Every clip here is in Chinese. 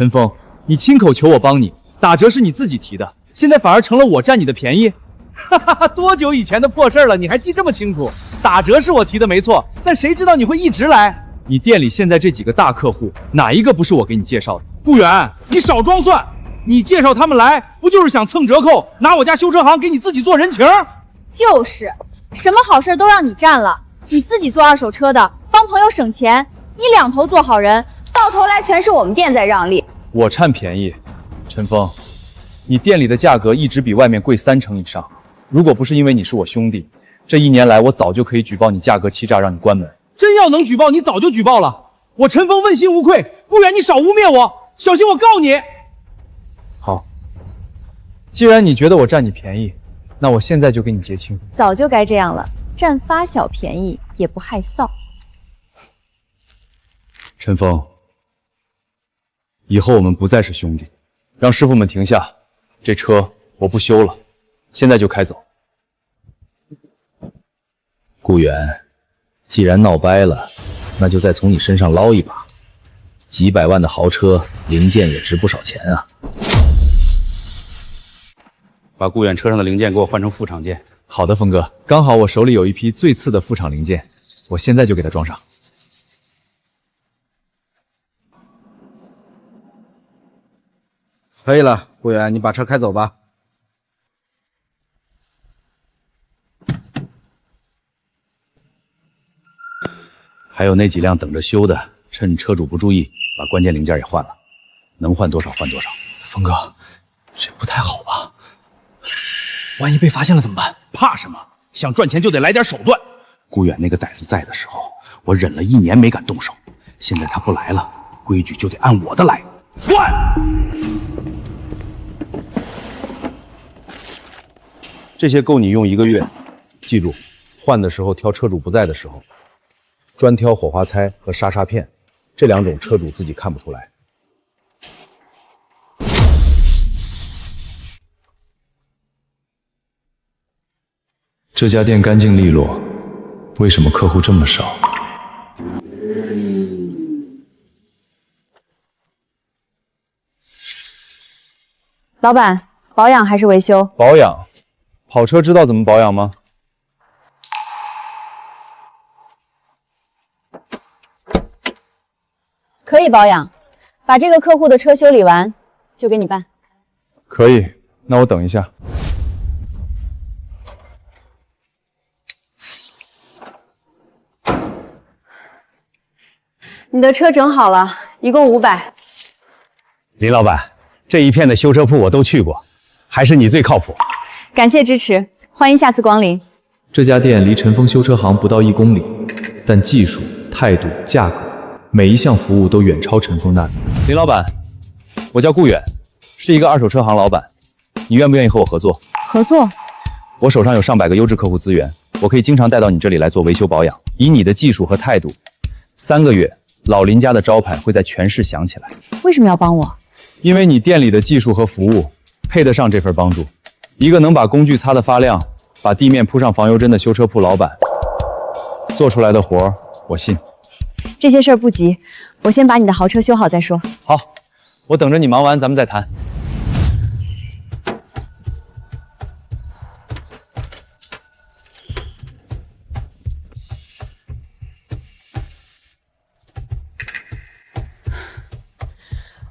陈峰，你亲口求我帮你，打折是你自己提的，现在反而成了我占你的便宜。哈哈哈，多久以前的破事了，你还记这么清楚？打折是我提的没错，但谁知道你会一直来？你店里现在这几个大客户，哪一个不是我给你介绍的？顾远，你少装蒜！你介绍他们来，不就是想蹭折扣，拿我家修车行给你自己做人情？就是，什么好事都让你占了。你自己做二手车的，帮朋友省钱，你两头做好人，到头来全是我们店在让利。我占便宜，陈峰，你店里的价格一直比外面贵30%以上。如果不是因为你是我兄弟，这1年来我早就可以举报你价格欺诈，让你关门。真要能举报，你早就举报了。我陈峰问心无愧，顾远你少污蔑我，小心我告你。好，既然你觉得我占你便宜，那我现在就给你结清。早就该这样了，占发小便宜也不害臊。陈峰，以后我们不再是兄弟，让师傅们停下，这车我不修了，现在就开走。顾远，既然闹掰了，那就再从你身上捞一把。几百万的豪车，零件也值不少钱啊。把顾远车上的零件给我换成副厂件。好的，峰哥，刚好我手里有一批最次的副厂零件，我现在就给他装上。可以了，顾远，你把车开走吧。还有那几辆等着修的，趁车主不注意，把关键零件也换了，能换多少换多少。峰哥，这不太好吧？万一被发现了怎么办？怕什么？想赚钱就得来点手段。顾远那个呆子在的时候，我忍了1年没敢动手，现在他不来了，规矩就得按我的来。换！这些够你用1个月，记住，换的时候挑车主不在的时候，专挑火花塞和沙沙片，这2种车主自己看不出来。这家店干净利落，为什么客户这么少？老板，保养还是维修？保养，跑车知道怎么保养吗？可以保养，把这个客户的车修理完就给你办。可以，那我等一下。你的车整好了，一共500。林老板，这一片的修车铺我都去过，还是你最靠谱。感谢支持，欢迎下次光临。这家店离陈峰修车行不到1公里，但技术、态度、价格，每一项服务都远超陈峰那里。林老板，我叫顾远，是一个二手车行老板，你愿不愿意和我合作？合作？我手上有上百个优质客户资源，我可以经常带到你这里来做维修保养。以你的技术和态度，3个月，老林家的招牌会在全市响起来。为什么要帮我？因为你店里的技术和服务配得上这份帮助。一个能把工具擦得发亮，把地面铺上防油针的修车铺老板，做出来的活儿，我信。这些事儿不急，我先把你的豪车修好再说。好，我等着你忙完，咱们再谈。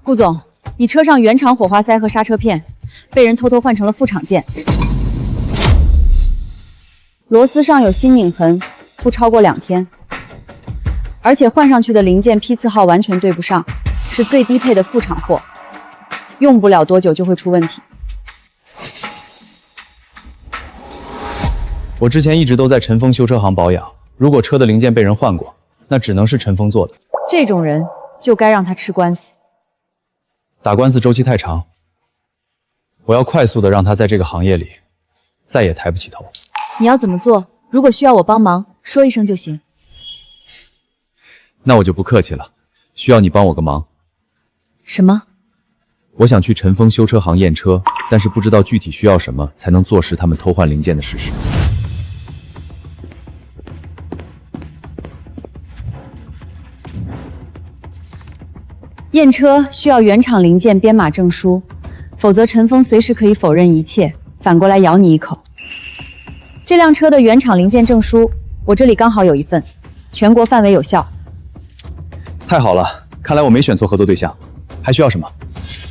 顾总，你车上原厂火花塞和刹车片被人偷偷换成了副厂件，螺丝上有新拧痕，不超过2天，而且换上去的零件批次号完全对不上，是最低配的副厂货，用不了多久就会出问题。我之前一直都在陈峰修车行保养，如果车的零件被人换过，那只能是陈峰做的。这种人就该让他吃官司。打官司周期太长，我要快速的让他在这个行业里再也抬不起头。你要怎么做？如果需要我帮忙，说一声就行。那我就不客气了，需要你帮我个忙。什么？我想去陈峰修车行验车，但是不知道具体需要什么才能坐实他们偷换零件的事实。验车需要原厂零件编码证书，否则陈峰随时可以否认一切，反过来咬你一口。这辆车的原厂零件证书，我这里刚好有一份，全国范围有效。太好了，看来我没选错合作对象。还需要什么？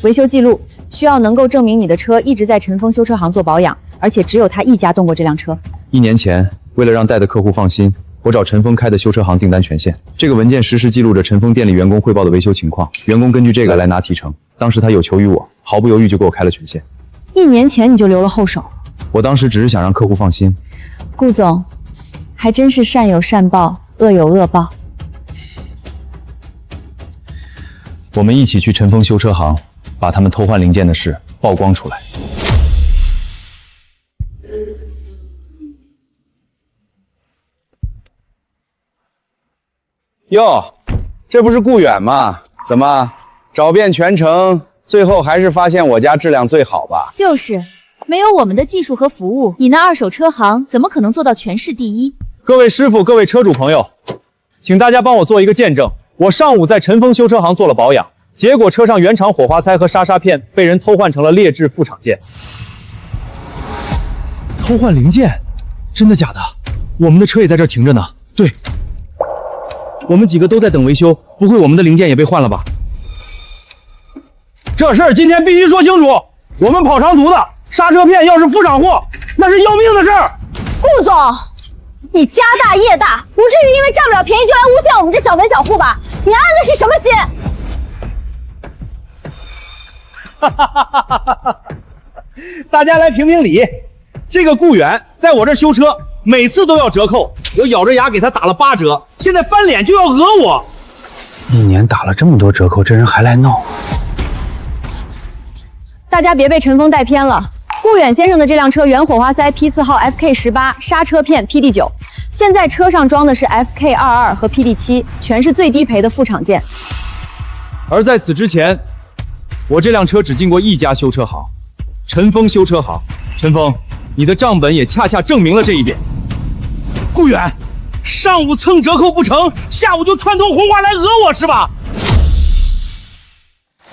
维修记录需要能够证明你的车一直在陈峰修车行做保养，而且只有他一家动过这辆车。1年前，为了让带的客户放心，我找陈峰开的修车行订单权限。这个文件实时记录着陈峰店里员工汇报的维修情况，员工根据这个来拿提成。当时他有求于我，毫不犹豫就给我开了权限。1年前你就留了后手，我当时只是想让客户放心。顾总，还真是善有善报，恶有恶报。我们一起去陈峰修车行，把他们偷换零件的事曝光出来。哟，这不是顾远吗？怎么找遍全城，最后还是发现我家质量最好吧？就是，没有我们的技术和服务，你那二手车行怎么可能做到全市第一？各位师傅，各位车主朋友，请大家帮我做一个见证。我上午在陈峰修车行做了保养，结果车上原厂火花塞和沙沙片被人偷换成了劣质副厂件。偷换零件？真的假的？我们的车也在这儿停着呢。对，我们几个都在等维修，不会我们的零件也被换了吧？这事儿今天必须说清楚。我们跑长途的，刹车片要是副厂货，那是要命的事儿。顾总，你家大业大，不至于因为占不了便宜就来诬陷我们这小门小户吧？你安的是什么心？大家来评评理，这个顾远在我这修车，每次都要折扣，我咬着牙给他打了8折，现在翻脸就要讹我。1年打了这么多折扣，这人还来闹。大家别被陈峰带偏了。顾远先生的这辆车原火花塞批次号 FK18，刹车片 PD9，现在车上装的是 FK22和 PD7，全是最低赔的副厂件。而在此之前，我这辆车只进过一家修车行，陈峰修车行。陈峰，你的账本也恰恰证明了这一点。顾远，上午蹭折扣不成，下午就串通红花来讹我是吧？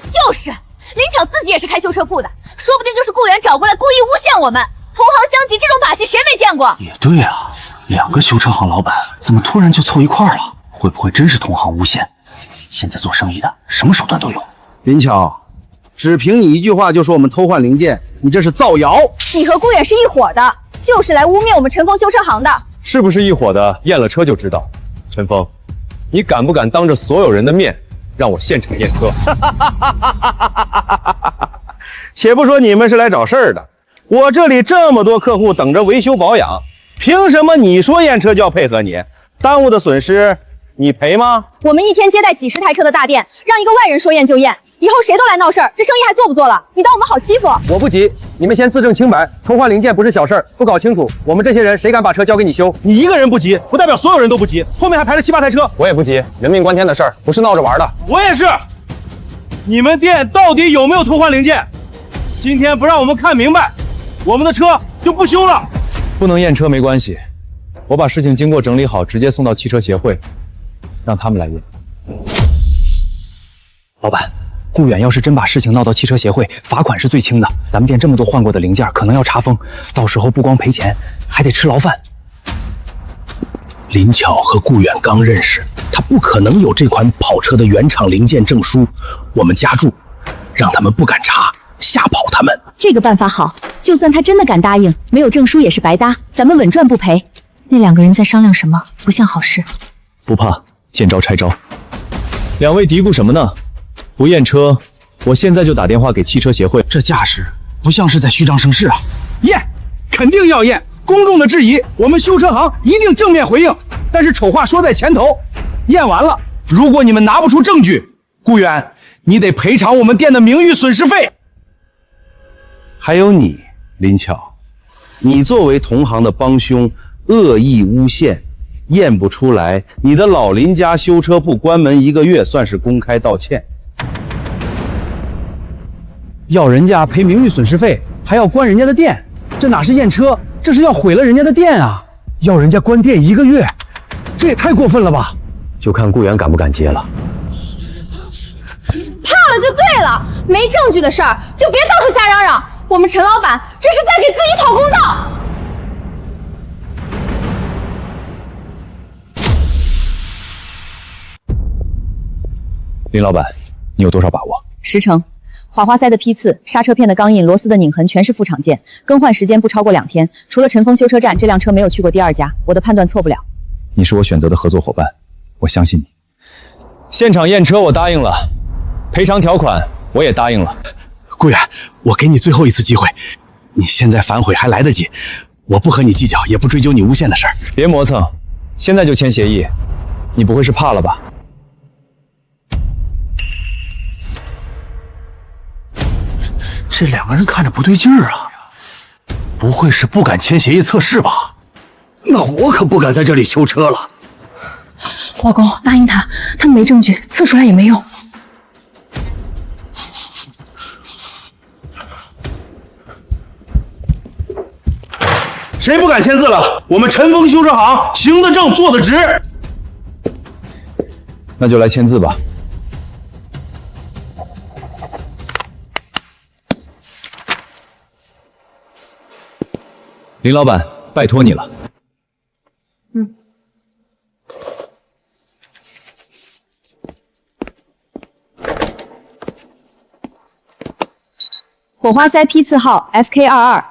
就是，林巧自己也是开修车铺的，说不定就是顾远找过来故意诬陷我们。同行相忌这种把戏谁没见过？也对啊，2个修车行老板怎么突然就凑一块了？会不会真是同行诬陷？现在做生意的什么手段都有。林巧，只凭你一句话就说我们偷换零件，你这是造谣！你和顾远是一伙的，就是来污蔑我们陈峰修车行的。是不是一伙的，验了车就知道。陈峰，你敢不敢当着所有人的面让我现场验车？且不说你们是来找事儿的，我这里这么多客户等着维修保养，凭什么你说验车就要配合你？耽误的损失你赔吗？我们一天接待几10台车的大店，让一个外人说验就验，以后谁都来闹事儿，这生意还做不做了？你当我们好欺负？我不急，你们先自证清白。偷换零件不是小事儿，不搞清楚，我们这些人谁敢把车交给你修？你一个人不急，不代表所有人都不急，后面还排了7、8台车。我也不急，人命关天的事儿，不是闹着玩的。我也是。你们店到底有没有偷换零件？今天不让我们看明白，我们的车就不修了。不能验车没关系，我把事情经过整理好，直接送到汽车协会，让他们来验。老板，顾远要是真把事情闹到汽车协会，罚款是最轻的。咱们店这么多换过的零件，可能要查封，到时候不光赔钱，还得吃牢饭。林巧和顾远刚认识，他不可能有这款跑车的原厂零件证书。我们夹住，让他们不敢查，吓跑他们。这个办法好，就算他真的敢答应，没有证书也是白搭，咱们稳赚不赔。那2个人在商量什么？不像好事。不怕，见招拆招。2位嘀咕什么呢？不验车，我现在就打电话给汽车协会。这架势不像是在虚张声势啊！验，肯定要验。公众的质疑，我们修车行一定正面回应。但是丑话说在前头，验完了，如果你们拿不出证据，顾远，你得赔偿我们店的名誉损失费。还有你，林巧，你作为同行的帮凶，恶意诬陷，验不出来，你的老林家修车铺关门1个月，算是公开道歉。要人家赔名誉损失费，还要关人家的店，这哪是验车，这是要毁了人家的店啊！要人家关店1个月，这也太过分了吧！就看顾源敢不敢接了。怕对了，没证据的事儿就别到处瞎嚷嚷。我们陈老板这是在给自己讨公道。林老板，你有多少把握？10成。滑花塞的批次、刹车片的钢印、螺丝的拧痕全是副厂件，更换时间不超过2天。除了陈峰修车站，这辆车没有去过第二家，我的判断错不了。你是我选择的合作伙伴，我相信你。现场验车我答应了，赔偿条款我也答应了。顾远，我给你最后一次机会，你现在反悔还来得及，我不和你计较，也不追究你诬陷的事儿。别磨蹭，现在就签协议，你不会是怕了吧？这两个人看着不对劲儿啊，不会是不敢签协议测试吧？那我可不敢在这里修车了。老公，答应他，他没证据，测出来也没用。谁不敢签字了？我们陈峰修车行行得正，坐得直。那就来签字吧。林老板，拜托你了。火花塞批次号 FK22，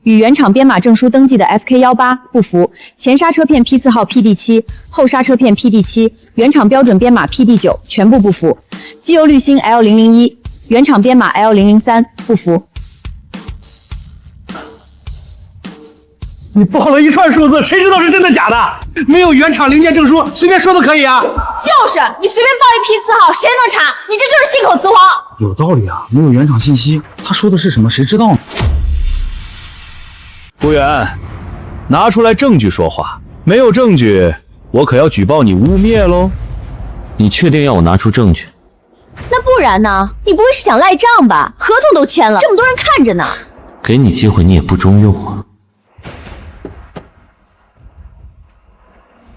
与原厂编码证书登记的 FK18不符。前刹车片批次号 PD7，后刹车片 PD7，原厂标准编码 PD9，全部不符。机油滤芯 L001，原厂编码 L003，不符。你报了一串数字，谁知道是真的假的？没有原厂零件证书，随便说都可以啊。就是你随便报一批次号，谁能查？你这就是信口雌黄。有道理啊，没有原厂信息，他说的是什么？谁知道呢？顾源，拿出来证据说话，没有证据，我可要举报你污蔑喽。你确定要我拿出证据？那不然呢？你不会是想赖账吧？合同都签了，这么多人看着呢。给你机会你也不中用啊。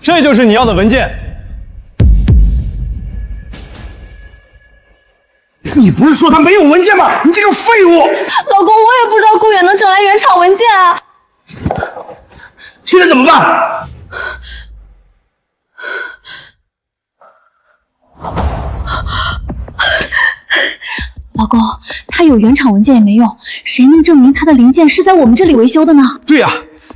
这就是你要的文件。你不是说他没有文件吗？你这个废物！老公，我也不知道顾远能整来原厂文件啊。现在怎么办？老公，他有原厂文件也没用，谁能证明他的零件是在我们这里维修的呢？对呀，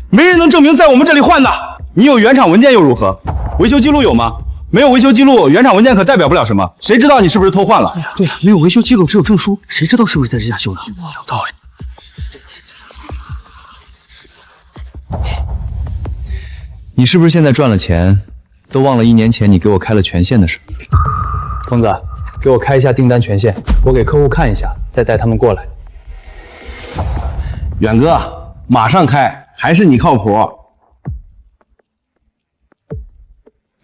没人能证明在我们这里换的。你有原厂文件又如何？维修记录有吗？没有维修记录，原厂文件可代表不了什么。谁知道你是不是偷换了？对呀，没有维修记录，只有证书，谁知道是不是在这家修的？有道理。你是不是现在赚了钱，都忘了1年前你给我开了权限的事？疯子，给我开一下订单权限，我给客户看一下，再带他们过来。远哥，马上开，还是你靠谱。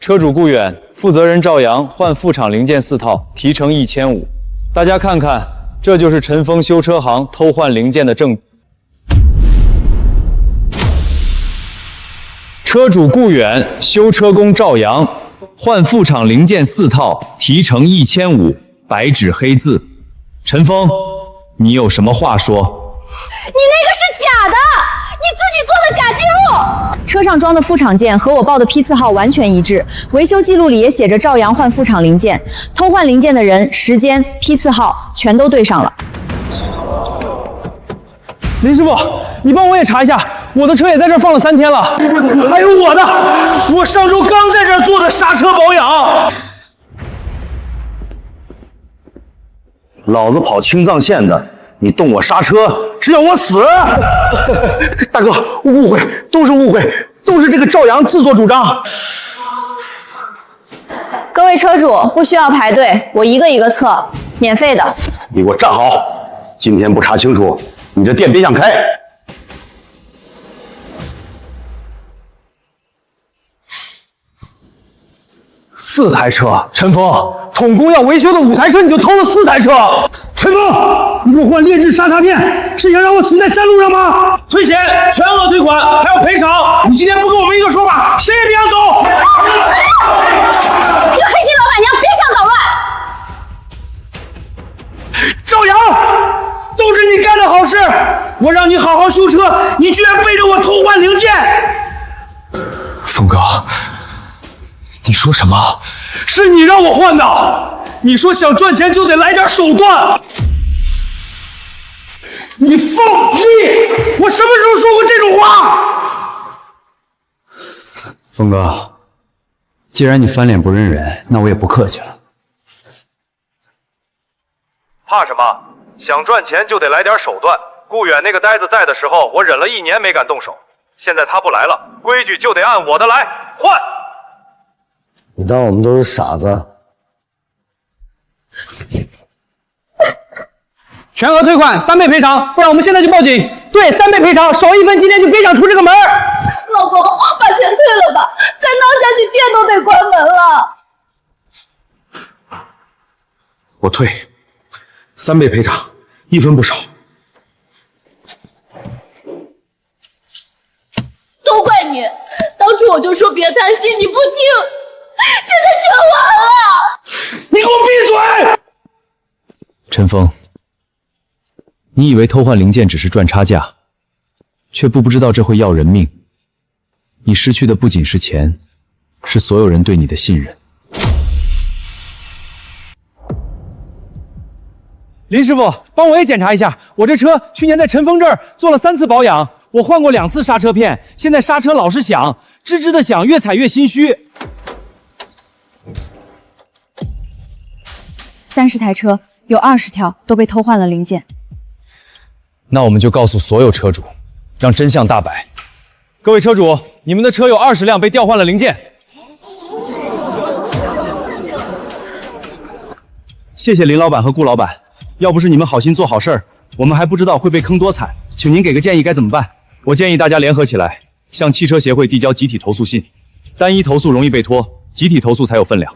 车主顾远，负责人赵阳，换副厂零件4套，提成1500。大家看看，这就是陈峰修车行偷换零件的证据。车主顾远，修车工赵阳，换副厂零件4套，提成1500，白纸黑字。陈峰，你有什么话说？你那个是假的，你自己做的假记录。车上装的副厂件和我报的批次号完全一致，维修记录里也写着赵阳换副厂零件，偷换零件的人、时间、批次号全都对上了。林师傅，你帮我也查一下，我的车也在这儿放了3天了。还有我的，我上周刚在这儿做的刹车保养。老子跑青藏线的，你动我刹车是要我死？大哥，误会，都是误会，都是这个赵阳自作主张。各位车主不需要排队，我一个一个测，免费的。你给我站好！今天不查清楚，你这店别想开。4台车，陈峰，统共要维修的5台车，你就偷了4台车。陈峰，你给我换劣质刹车片，是想让我死在山路上吗？退钱，全额退款，还要赔偿。你今天不跟我们一个说法，谁也别想走。你个黑心老板娘，别想捣乱！耀扬，都是你干的好事。我让你好好修车，你居然背着我偷换零件。峰哥，你说什么？是你让我换的！你说想赚钱就得来点手段。你放屁！我什么时候说过这种话？峰哥，既然你翻脸不认人，那我也不客气了。怕什么？想赚钱就得来点手段。顾远那个呆子在的时候，我忍了1年没敢动手。现在他不来了，规矩就得按我的来，换！你当我们都是傻子？全额退款，3倍赔偿，不然我们现在就报警。对，3倍赔偿，少1分今天就别想出这个门。老公，把钱退了吧，再闹下去店都得关门了。我退，3倍赔偿，1分不少。都怪你，当初我就说别贪心，你不听，现在全完了。你给我闭嘴！陈峰，你以为偷换零件只是赚差价，却不知道这会要人命。你失去的不仅是钱，是所有人对你的信任。林师傅，帮我也检查一下，我这车去年在陈峰这儿做了3次保养，我换过2次刹车片，现在刹车老是响，吱吱的响，越踩越心虚。30台车有20条都被偷换了零件。那我们就告诉所有车主，让真相大白。各位车主，你们的车有20辆被调换了零件。谢谢林老板和顾老板，要不是你们好心做好事儿，我们还不知道会被坑多惨。请您给个建议该怎么办？我建议大家联合起来，向汽车协会递交集体投诉信。单一投诉容易被拖，集体投诉才有分量。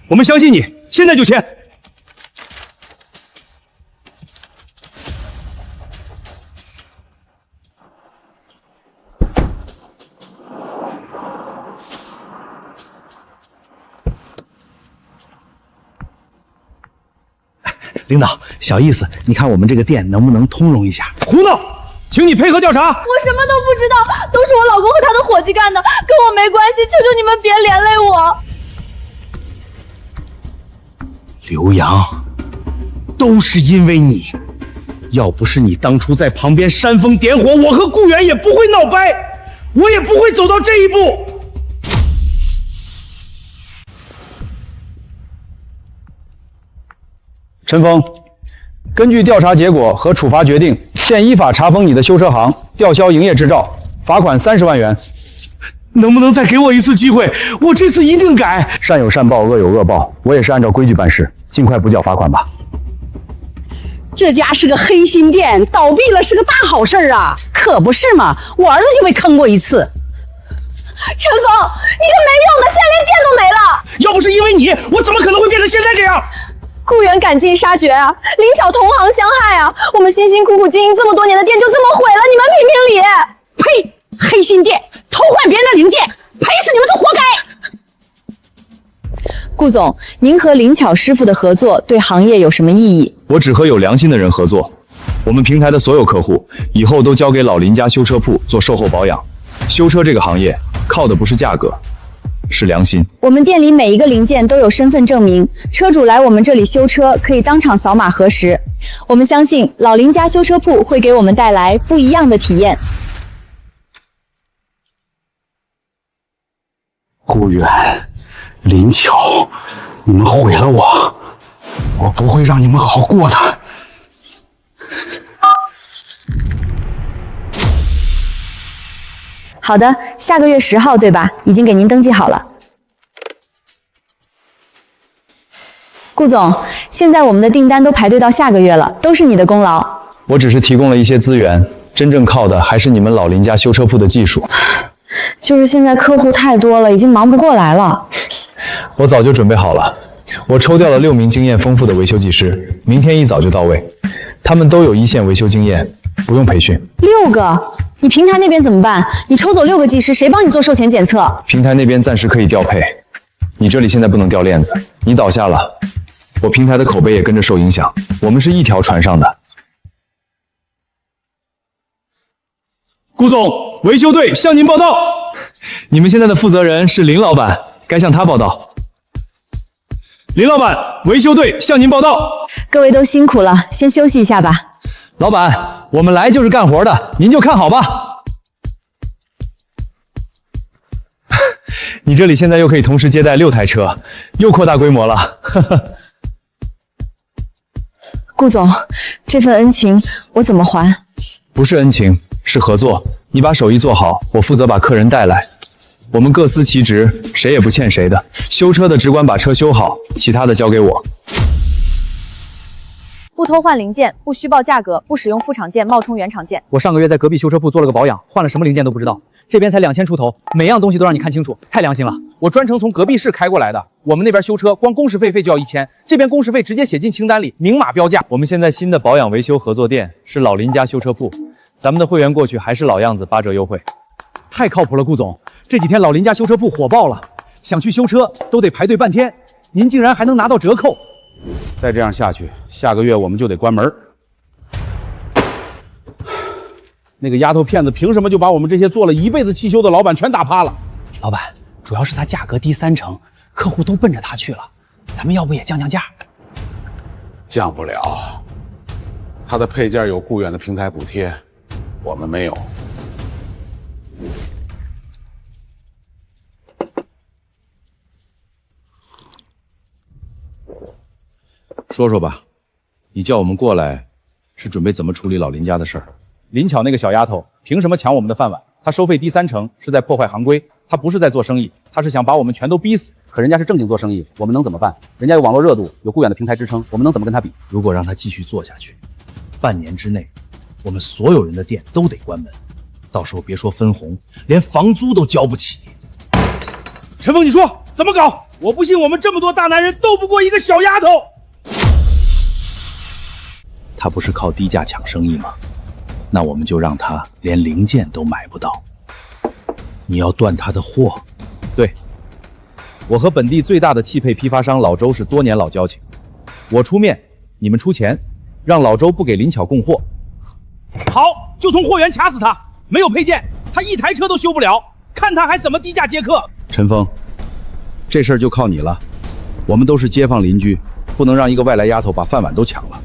我们相信你，现在就签。领导，小意思，你看我们这个店能不能通融一下？胡闹！请你配合调查。我什么都不知道，都是我老公和他的伙计干的，跟我没关系，求求你们别连累我。刘洋，都是因为你，要不是你当初在旁边煽风点火，我和顾源也不会闹掰，我也不会走到这一步。陈峰，根据调查结果和处罚决定，现依法查封你的修车行，吊销营业执照，罚款30万元。能不能再给我一次机会？我这次一定改。善有善报，恶有恶报，我也是按照规矩办事，尽快补缴罚款吧。这家是个黑心店，倒闭了是个大好事啊！可不是嘛，我儿子就被坑过一次。陈峰，你个没用的，现在连店都没了。要不是因为你，我怎么可能会变成现在这样？顾源赶尽杀绝啊，灵巧同行相害啊！我们辛辛苦苦经营这么多年的店就这么毁了，你们评评理！呸！黑心店偷换别人的零件，赔死你们都活该！顾总，您和灵巧师傅的合作对行业有什么意义？我只和有良心的人合作。我们平台的所有客户以后都交给老林家修车铺做售后保养。修车这个行业靠的不是价格，是良心。我们店里每一个零件都有身份证明，车主来我们这里修车可以当场扫码核实。我们相信老林家修车铺会给我们带来不一样的体验。顾源、林巧，你们毁了我，我不会让你们好过的。好的，下个月10号对吧？已经给您登记好了。顾总，现在我们的订单都排队到下个月了，都是你的功劳。我只是提供了一些资源，真正靠的还是你们老林家修车铺的技术。就是现在客户太多了，已经忙不过来了。我早就准备好了，我抽调了6名经验丰富的维修技师，明天一早就到位。他们都有一线维修经验，不用培训。6个？你平台那边怎么办？你抽走6个技师，谁帮你做售前检测？平台那边暂时可以调配，你这里现在不能掉链子，你倒下了，我平台的口碑也跟着受影响。我们是一条船上的。顾总，维修队向您报道。你们现在的负责人是林老板，该向他报道。林老板，维修队向您报道。各位都辛苦了，先休息一下吧。老板，我们来就是干活的，您就看好吧。你这里现在又可以同时接待6台车，又扩大规模了。顾总，这份恩情我怎么还？不是恩情，是合作。你把手艺做好，我负责把客人带来。我们各司其职，谁也不欠谁的。修车的只管把车修好，其他的交给我。不偷换零件，不虚报价格，不使用副厂件冒充原厂件。我上个月在隔壁修车铺做了个保养，换了什么零件都不知道，这边才2000出头，每样东西都让你看清楚，太良心了。我专程从隔壁市开过来的，我们那边修车光工时费就要1000，这边工时费直接写进清单里，明码标价。我们现在新的保养维修合作店是老林家修车铺，咱们的会员过去还是老样子，8折优惠。太靠谱了，顾总，这几天老林家修车铺火爆了，想去修车都得排队半天，您竟然还能拿到折扣。再这样下去，下个月我们就得关门。那个丫头片子凭什么就把我们这些做了一辈子汽修的老板全打趴了？老板，主要是它价格低30%，客户都奔着它去了，咱们要不也降价？降不了，它的配件有固远的平台补贴，我们没有。说说吧，你叫我们过来，是准备怎么处理老林家的事儿？林巧那个小丫头凭什么抢我们的饭碗？她收费低30%是在破坏行规，她不是在做生意，她是想把我们全都逼死。可人家是正经做生意，我们能怎么办？人家有网络热度，有固远的平台支撑，我们能怎么跟他比？如果让他继续做下去，半年之内，我们所有人的店都得关门，到时候别说分红，连房租都交不起。陈峰，你说怎么搞？我不信我们这么多大男人斗不过一个小丫头。他不是靠低价抢生意吗？那我们就让他连零件都买不到。你要断他的货。对，我和本地最大的汽配批发商老周是多年老交情，我出面，你们出钱，让老周不给林巧供货。好，就从货源卡死他，没有配件，他一台车都修不了，看他还怎么低价接客。陈峰，这事儿就靠你了，我们都是街坊邻居，不能让一个外来丫头把饭碗都抢了。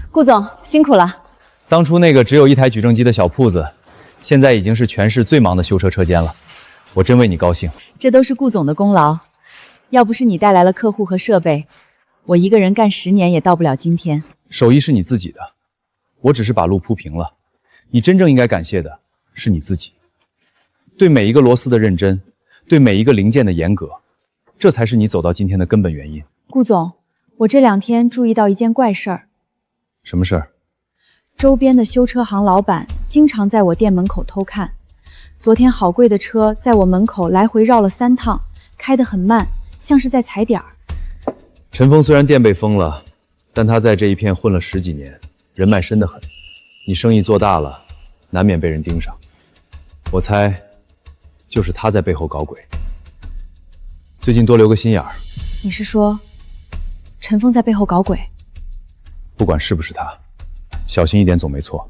顾总辛苦了。当初那个只有1台举证机的小铺子，现在已经是全市最忙的修车车间了，我真为你高兴。这都是顾总的功劳，要不是你带来了客户和设备，我一个人干10年也到不了今天。手艺是你自己的，我只是把路铺平了，你真正应该感谢的是你自己，对每一个螺丝的认真，对每一个零件的严格，这才是你走到今天的根本原因。顾总，我这2天注意到一件怪事儿。什么事儿？周边的修车行老板经常在我店门口偷看。昨天好贵的车在我门口来回绕了3趟，开得很慢，像是在踩点儿。陈峰虽然店被封了，但他在这一片混了10几年，人脉深得很。你生意做大了，难免被人盯上。我猜，就是他在背后搞鬼。最近多留个心眼儿。你是说，陈峰在背后搞鬼？不管是不是他，小心一点总没错。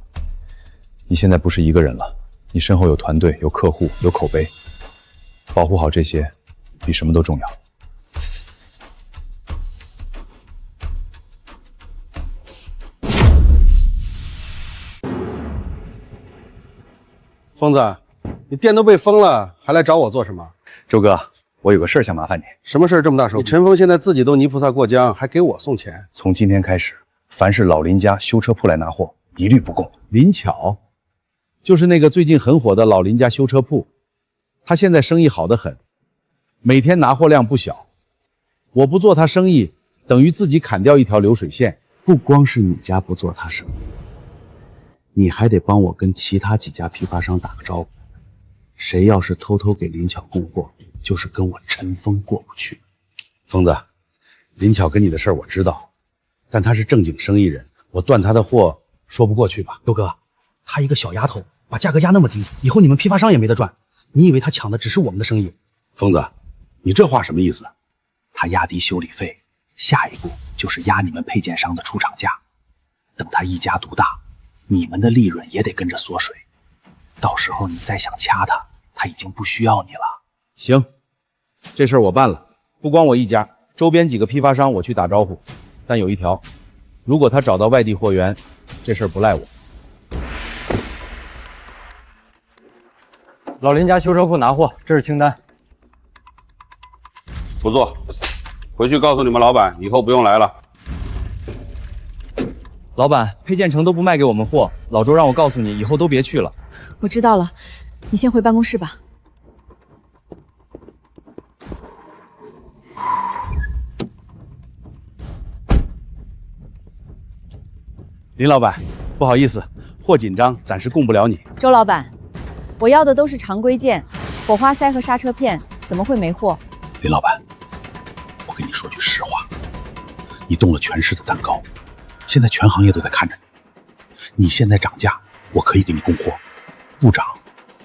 你现在不是一个人了，你身后有团队，有客户，有口碑，保护好这些，比什么都重要。疯子，你店都被封了，还来找我做什么？周哥，我有个事儿想麻烦你。什么事儿这么大手笔？你陈峰现在自己都泥菩萨过江，还给我送钱？从今天开始，凡是老林家修车铺来拿货，一律不供。林巧，就是那个最近很火的老林家修车铺，他现在生意好得很，每天拿货量不小。我不做他生意，等于自己砍掉一条流水线。不光是你家不做他生意，你还得帮我跟其他几家批发商打个招呼。谁要是偷偷给林巧供货，就是跟我陈峰过不去。疯子，林巧跟你的事儿我知道，但他是正经生意人，我断他的货说不过去吧？周哥，她一个小丫头，把价格压那么低，以后你们批发商也没得赚。你以为她抢的只是我们的生意？疯子，你这话什么意思？他压低修理费，下一步就是压你们配件商的出厂价。等他一家独大，你们的利润也得跟着缩水。到时候你再想掐他，他已经不需要你了。行，这事儿我办了，不光我一家，周边几个批发商我去打招呼。但有一条，如果他找到外地货源，这事儿不赖我。老林家修车铺拿货，这是清单。不做，回去告诉你们老板，以后不用来了。老板，配件城都不卖给我们货，老周让我告诉你，以后都别去了。我知道了，你先回办公室吧。林老板，不好意思，货紧张，暂时供不了你。周老板，我要的都是常规件，火花塞和刹车片，怎么会没货？林老板，我跟你说句实话，你动了全市的蛋糕，现在全行业都在看着你。你现在涨价，我可以给你供货；不涨，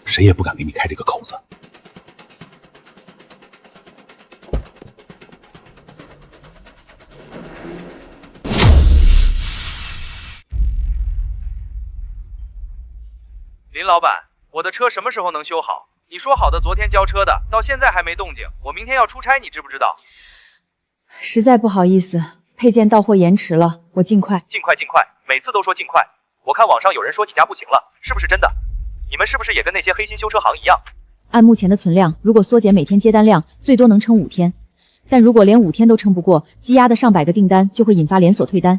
谁也不敢给你开这个口子。林老板，我的车什么时候能修好？你说好的昨天交车的，到现在还没动静。我明天要出差，你知不知道？实在不好意思，配件到货延迟了，我尽快。尽快，每次都说尽快。我看网上有人说你家不行了，是不是真的？你们是不是也跟那些黑心修车行一样？按目前的存量，如果缩减每天接单量，最多能撑5天。但如果连5天都撑不过，积压的上百个订单就会引发连锁退单。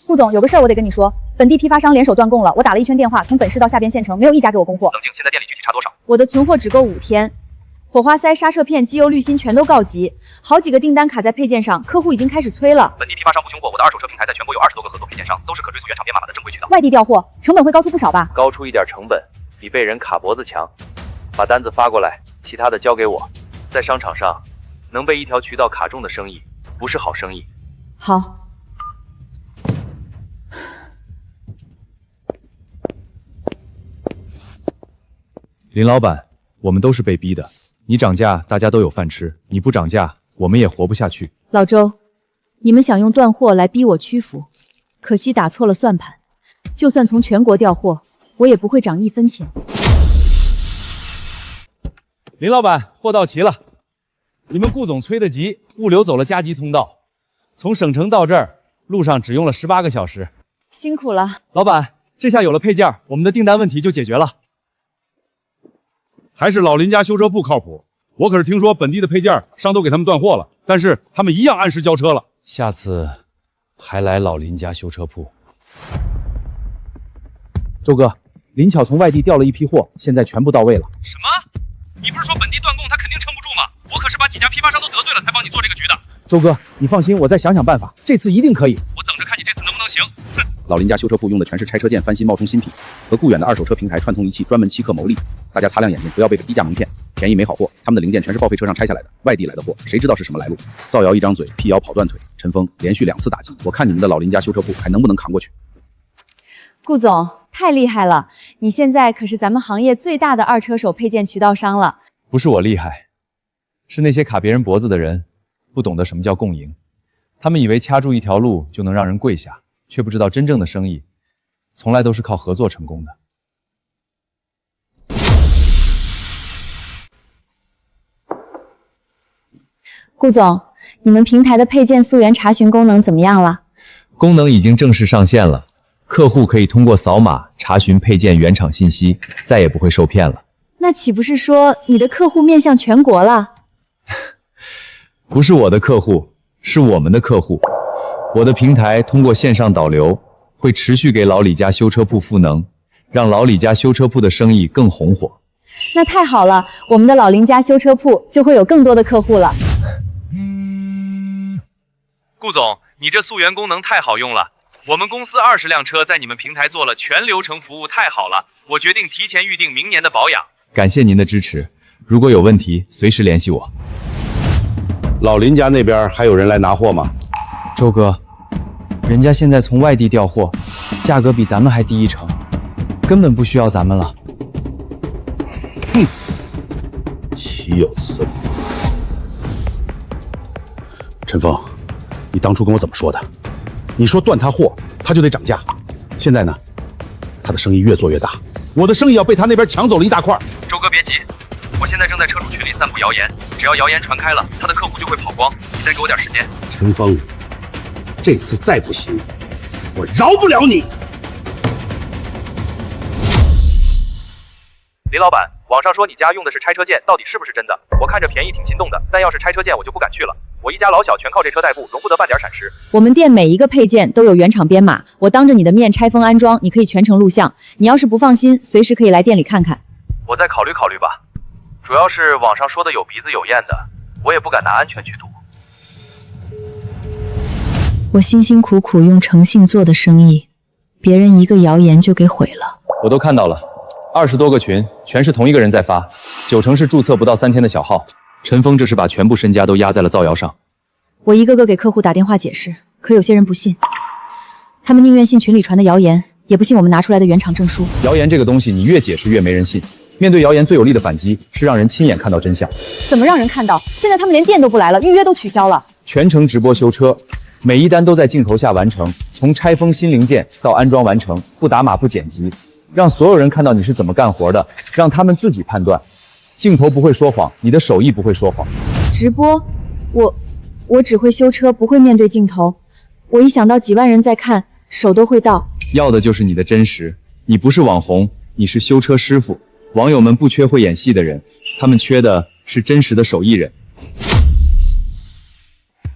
顾总，有个事儿我得跟你说，本地批发商联手断供了，我打了一圈电话，从本市到下边县城，没有一家给我供货。冷静，现在店里具体差多少？我的存货只够5天，火花塞、刹车片、机油滤芯全都告急，好几个订单卡在配件上，客户已经开始催了。本地批发商不穷货，我的二手车平台在全国有20多个合作配件商，都是可追溯原厂编码码的正规渠道。外地调货成本会高出不少吧？高出一点成本，比被人卡脖子强。把单子发过来，其他的交给我。在商场上，能被一条渠道卡中的生意，不是好生意。好。林老板，我们都是被逼的。你涨价，大家都有饭吃；你不涨价，我们也活不下去。老周，你们想用断货来逼我屈服，可惜打错了算盘。就算从全国调货，我也不会涨1分钱。林老板，货到齐了。你们顾总催得急，物流走了加急通道，从省城到这儿，路上只用了18个小时。辛苦了，老板。这下有了配件，我们的订单问题就解决了。还是老林家修车铺靠谱。我可是听说本地的配件商都给他们断货了，但是他们一样按时交车了。下次还来老林家修车铺。周哥，林巧从外地调了一批货，现在全部到位了。什么？你不是说本地断供他肯定撑不住吗？我可是把几家批发商都得罪了才帮你做这个局的。周哥，你放心，我再想想办法，这次一定可以。我等着看你这次能不能行。哼！老林家修车铺用的全是拆车件翻新冒充新品，和顾远的二手车平台串通一气，专门欺客牟利。大家擦亮眼睛，不要被低价蒙骗，便宜没好货。他们的零件全是报废车上拆下来的，外地来的货，谁知道是什么来路？造谣一张嘴，辟谣跑断腿。陈峰连续2次打击，我看你们的老林家修车铺还能不能扛过去？顾总太厉害了，你现在可是咱们行业最大的二车手配件渠道商了。不是我厉害，是那些卡别人脖子的人不懂得什么叫共赢。他们以为掐住一条路就能让人跪下，却不知道真正的生意从来都是靠合作成功的。顾总，你们平台的配件溯源查询功能怎么样了？功能已经正式上线了，客户可以通过扫码查询配件原厂信息，再也不会受骗了。那岂不是说你的客户面向全国了？不是我的客户，是我们的客户。我的平台通过线上导流，会持续给老李家修车铺赋能，让老李家修车铺的生意更红火。那太好了，我们的老林家修车铺就会有更多的客户了。顾总，你这溯源功能太好用了，我们公司20辆车在你们平台做了全流程服务，太好了，我决定提前预定明年的保养。感谢您的支持，如果有问题随时联系我。老林家那边还有人来拿货吗？周哥，人家现在从外地调货，价格比咱们还低1成，根本不需要咱们了。哼，岂有此理！陈峰，你当初跟我怎么说的？你说断他货，他就得涨价。现在呢，他的生意越做越大，我的生意要被他那边抢走了一大块。周哥别急，我现在正在车主群里散布谣言，只要谣言传开了，他的客户就会跑光。你再给我点时间。陈峰，这次再不行，我饶不了你。李老板，网上说你家用的是拆车件，到底是不是真的？我看着便宜挺心动的，但要是拆车件我就不敢去了。我一家老小全靠这车代步，容不得半点闪失。我们店每一个配件都有原厂编码，我当着你的面拆封安装，你可以全程录像。你要是不放心，随时可以来店里看看。我再考虑考虑吧，主要是网上说的有鼻子有眼的，我也不敢拿安全去赌。我辛辛苦苦用诚信做的生意，别人一个谣言就给毁了。我都看到了，20多个群，全是同一个人在发，90%是注册不到3天的小号。陈峰这是把全部身家都压在了造谣上。我一个个给客户打电话解释，可有些人不信，他们宁愿信群里传的谣言，也不信我们拿出来的原厂证书。谣言这个东西，你越解释越没人信。面对谣言，最有力的反击是让人亲眼看到真相。怎么让人看到？现在他们连店都不来了，预约都取消了。全程直播修车，每一单都在镜头下完成，从拆封新零件到安装完成，不打码不剪辑，让所有人看到你是怎么干活的，让他们自己判断。镜头不会说谎，你的手艺不会说谎。直播，我只会修车，不会面对镜头。我一想到几万人在看，手都会抖。要的就是你的真实，你不是网红，你是修车师傅。网友们不缺会演戏的人，他们缺的是真实的手艺人。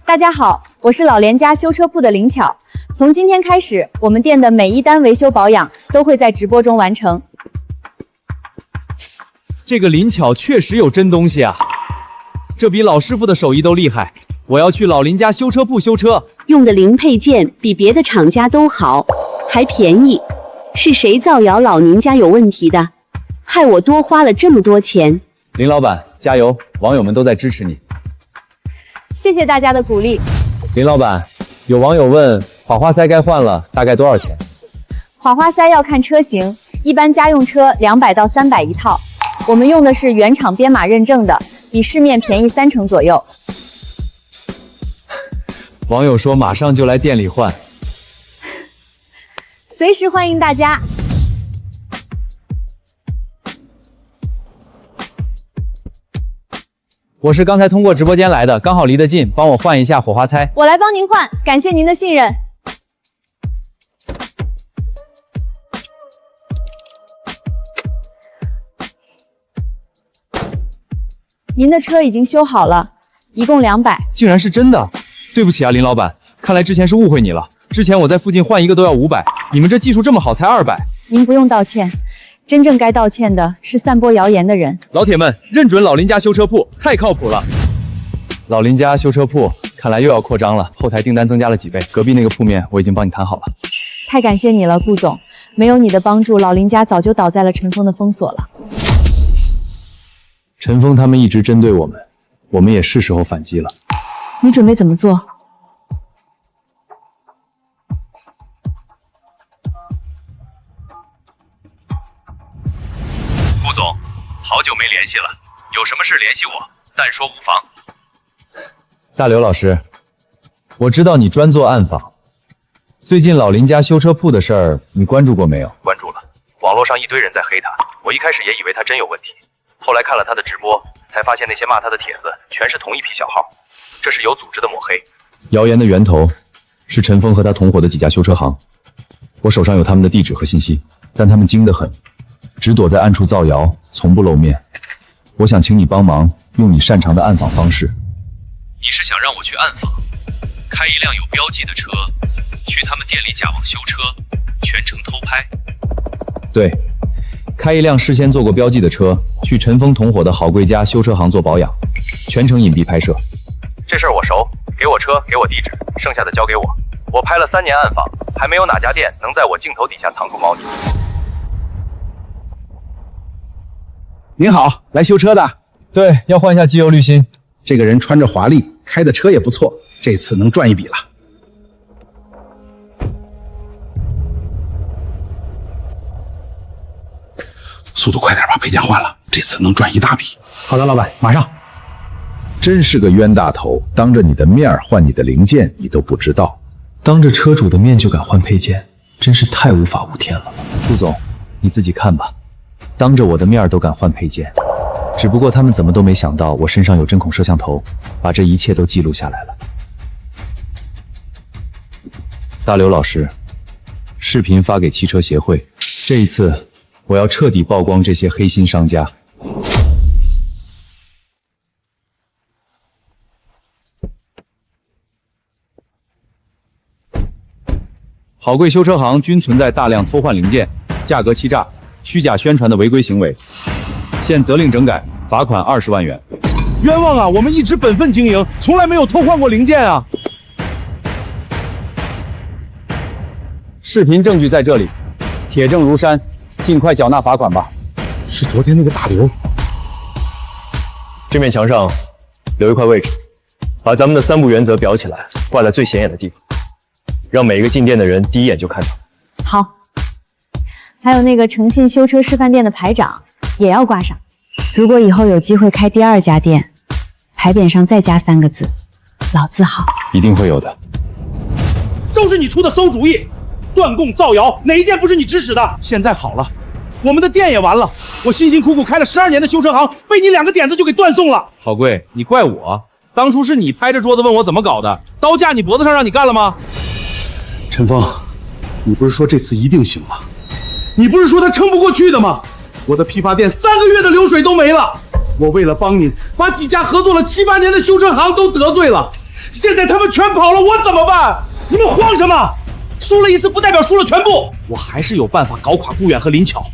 大家好，我是老连家修车铺的林巧。从今天开始，我们店的每一单维修保养都会在直播中完成。这个林巧确实有真东西啊，这比老师傅的手艺都厉害。我要去老林家修车铺修车，用的零配件比别的厂家都好，还便宜。是谁造谣老宁家有问题的？害我多花了这么多钱。林老板加油，网友们都在支持你。谢谢大家的鼓励。林老板，有网友问滑花塞该换了，大概多少钱？滑花塞要看车型，一般家用车200到300一套。我们用的是原厂编码认证的，比市面便宜30%左右。网友说马上就来店里换，随时欢迎大家。我是刚才通过直播间来的，刚好离得近，帮我换一下火花塞。我来帮您换，感谢您的信任。您的车已经修好了，一共200。竟然是真的，对不起啊，林老板，看来之前是误会你了。之前我在附近换一个都要500，你们这技术这么好才200。您不用道歉，真正该道歉的是散播谣言的人。老铁们，认准老林家修车铺，太靠谱了。老林家修车铺看来又要扩张了，后台订单增加了几倍，隔壁那个铺面我已经帮你谈好了。太感谢你了，顾总，没有你的帮助，老林家早就倒在了陈峰的封锁了。陈峰他们一直针对我们，我们也是时候反击了。你准备怎么做？顾总，好久没联系了，有什么事联系我，但说无妨。大刘老师，我知道你专做暗访，最近老林家修车铺的事儿，你关注过没有？关注了，网络上一堆人在黑他，我一开始也以为他真有问题。后来看了他的直播，才发现那些骂他的帖子全是同一批小号，这是有组织的抹黑。谣言的源头是陈峰和他同伙的几家修车行，我手上有他们的地址和信息，但他们精得很，只躲在暗处造谣，从不露面。我想请你帮忙，用你擅长的暗访方式。你是想让我去暗访，开一辆有标记的车，去他们店里假网修车，全程偷拍？对。开一辆事先做过标记的车，去陈峰同伙的好贵家修车行做保养，全程隐蔽拍摄。这事儿我熟，给我车，给我地址，剩下的交给我。我拍了3年暗访，还没有哪家店能在我镜头底下藏住猫腻。您好，来修车的？对，要换一下机油滤芯。这个人穿着华丽，开的车也不错，这次能赚一笔了。速度快点，把配件换了，这次能赚一大笔。好的，老板，马上。真是个冤大头，当着你的面换你的零件，你都不知道。当着车主的面就敢换配件，真是太无法无天了。顾总，你自己看吧，当着我的面都敢换配件，只不过他们怎么都没想到我身上有针孔摄像头，把这一切都记录下来了。大刘老师，视频发给汽车协会，这一次我要彻底曝光这些黑心商家。好贵修车行均存在大量偷换零件、价格欺诈、虚假宣传的违规行为，现责令整改，罚款20万元。冤枉啊！我们一直本分经营，从来没有偷换过零件啊！视频证据在这里，铁证如山，尽快缴纳罚款吧。是昨天那个大刘。这面墙上留一块位置，把咱们的3不原则裱起来，挂在最显眼的地方，让每一个进店的人第一眼就看到。好，还有那个诚信修车示范店的牌长也要挂上。如果以后有机会开第2家店，牌匾上再加3个字“老字号”。一定会有的。都是你出的馊主意，断供造谣，哪一件不是你指使的？现在好了，我们的店也完了。我辛辛苦苦开了12年的修车行，被你2个点子就给断送了。好贵，你怪我？当初是你拍着桌子问我怎么搞的，刀架你脖子上让你干了吗？陈峰，你不是说这次一定行吗？你不是说他撑不过去的吗？我的批发店3个月的流水都没了，我为了帮你，把几家合作了7、8年的修车行都得罪了，现在他们全跑了，我怎么办？你们慌什么？输了一次不代表输了全部，我还是有办法搞垮顾远和林巧，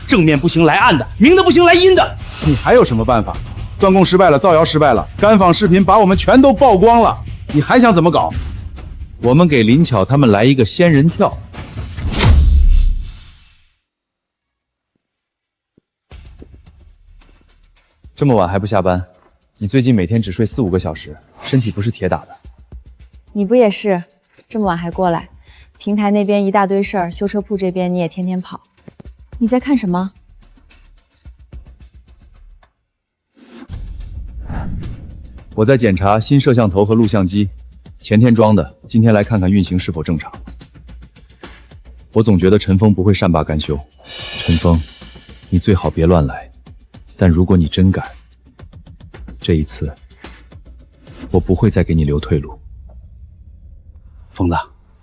正面不行来暗的，明的不行来阴的。你还有什么办法？断供失败了，造谣失败了，干访视频把我们全都曝光了，你还想怎么搞？我们给林巧他们来一个仙人跳。这么晚还不下班？你最近每天只睡4、5个小时，身体不是铁打的。你不也是？这么晚还过来？平台那边一大堆事儿，修车铺这边你也天天跑。你在看什么？我在检查新摄像头和录像机，前天装的，今天来看看运行是否正常。我总觉得陈峰不会善罢甘休。陈峰，你最好别乱来。但如果你真敢，这一次我不会再给你留退路。疯子，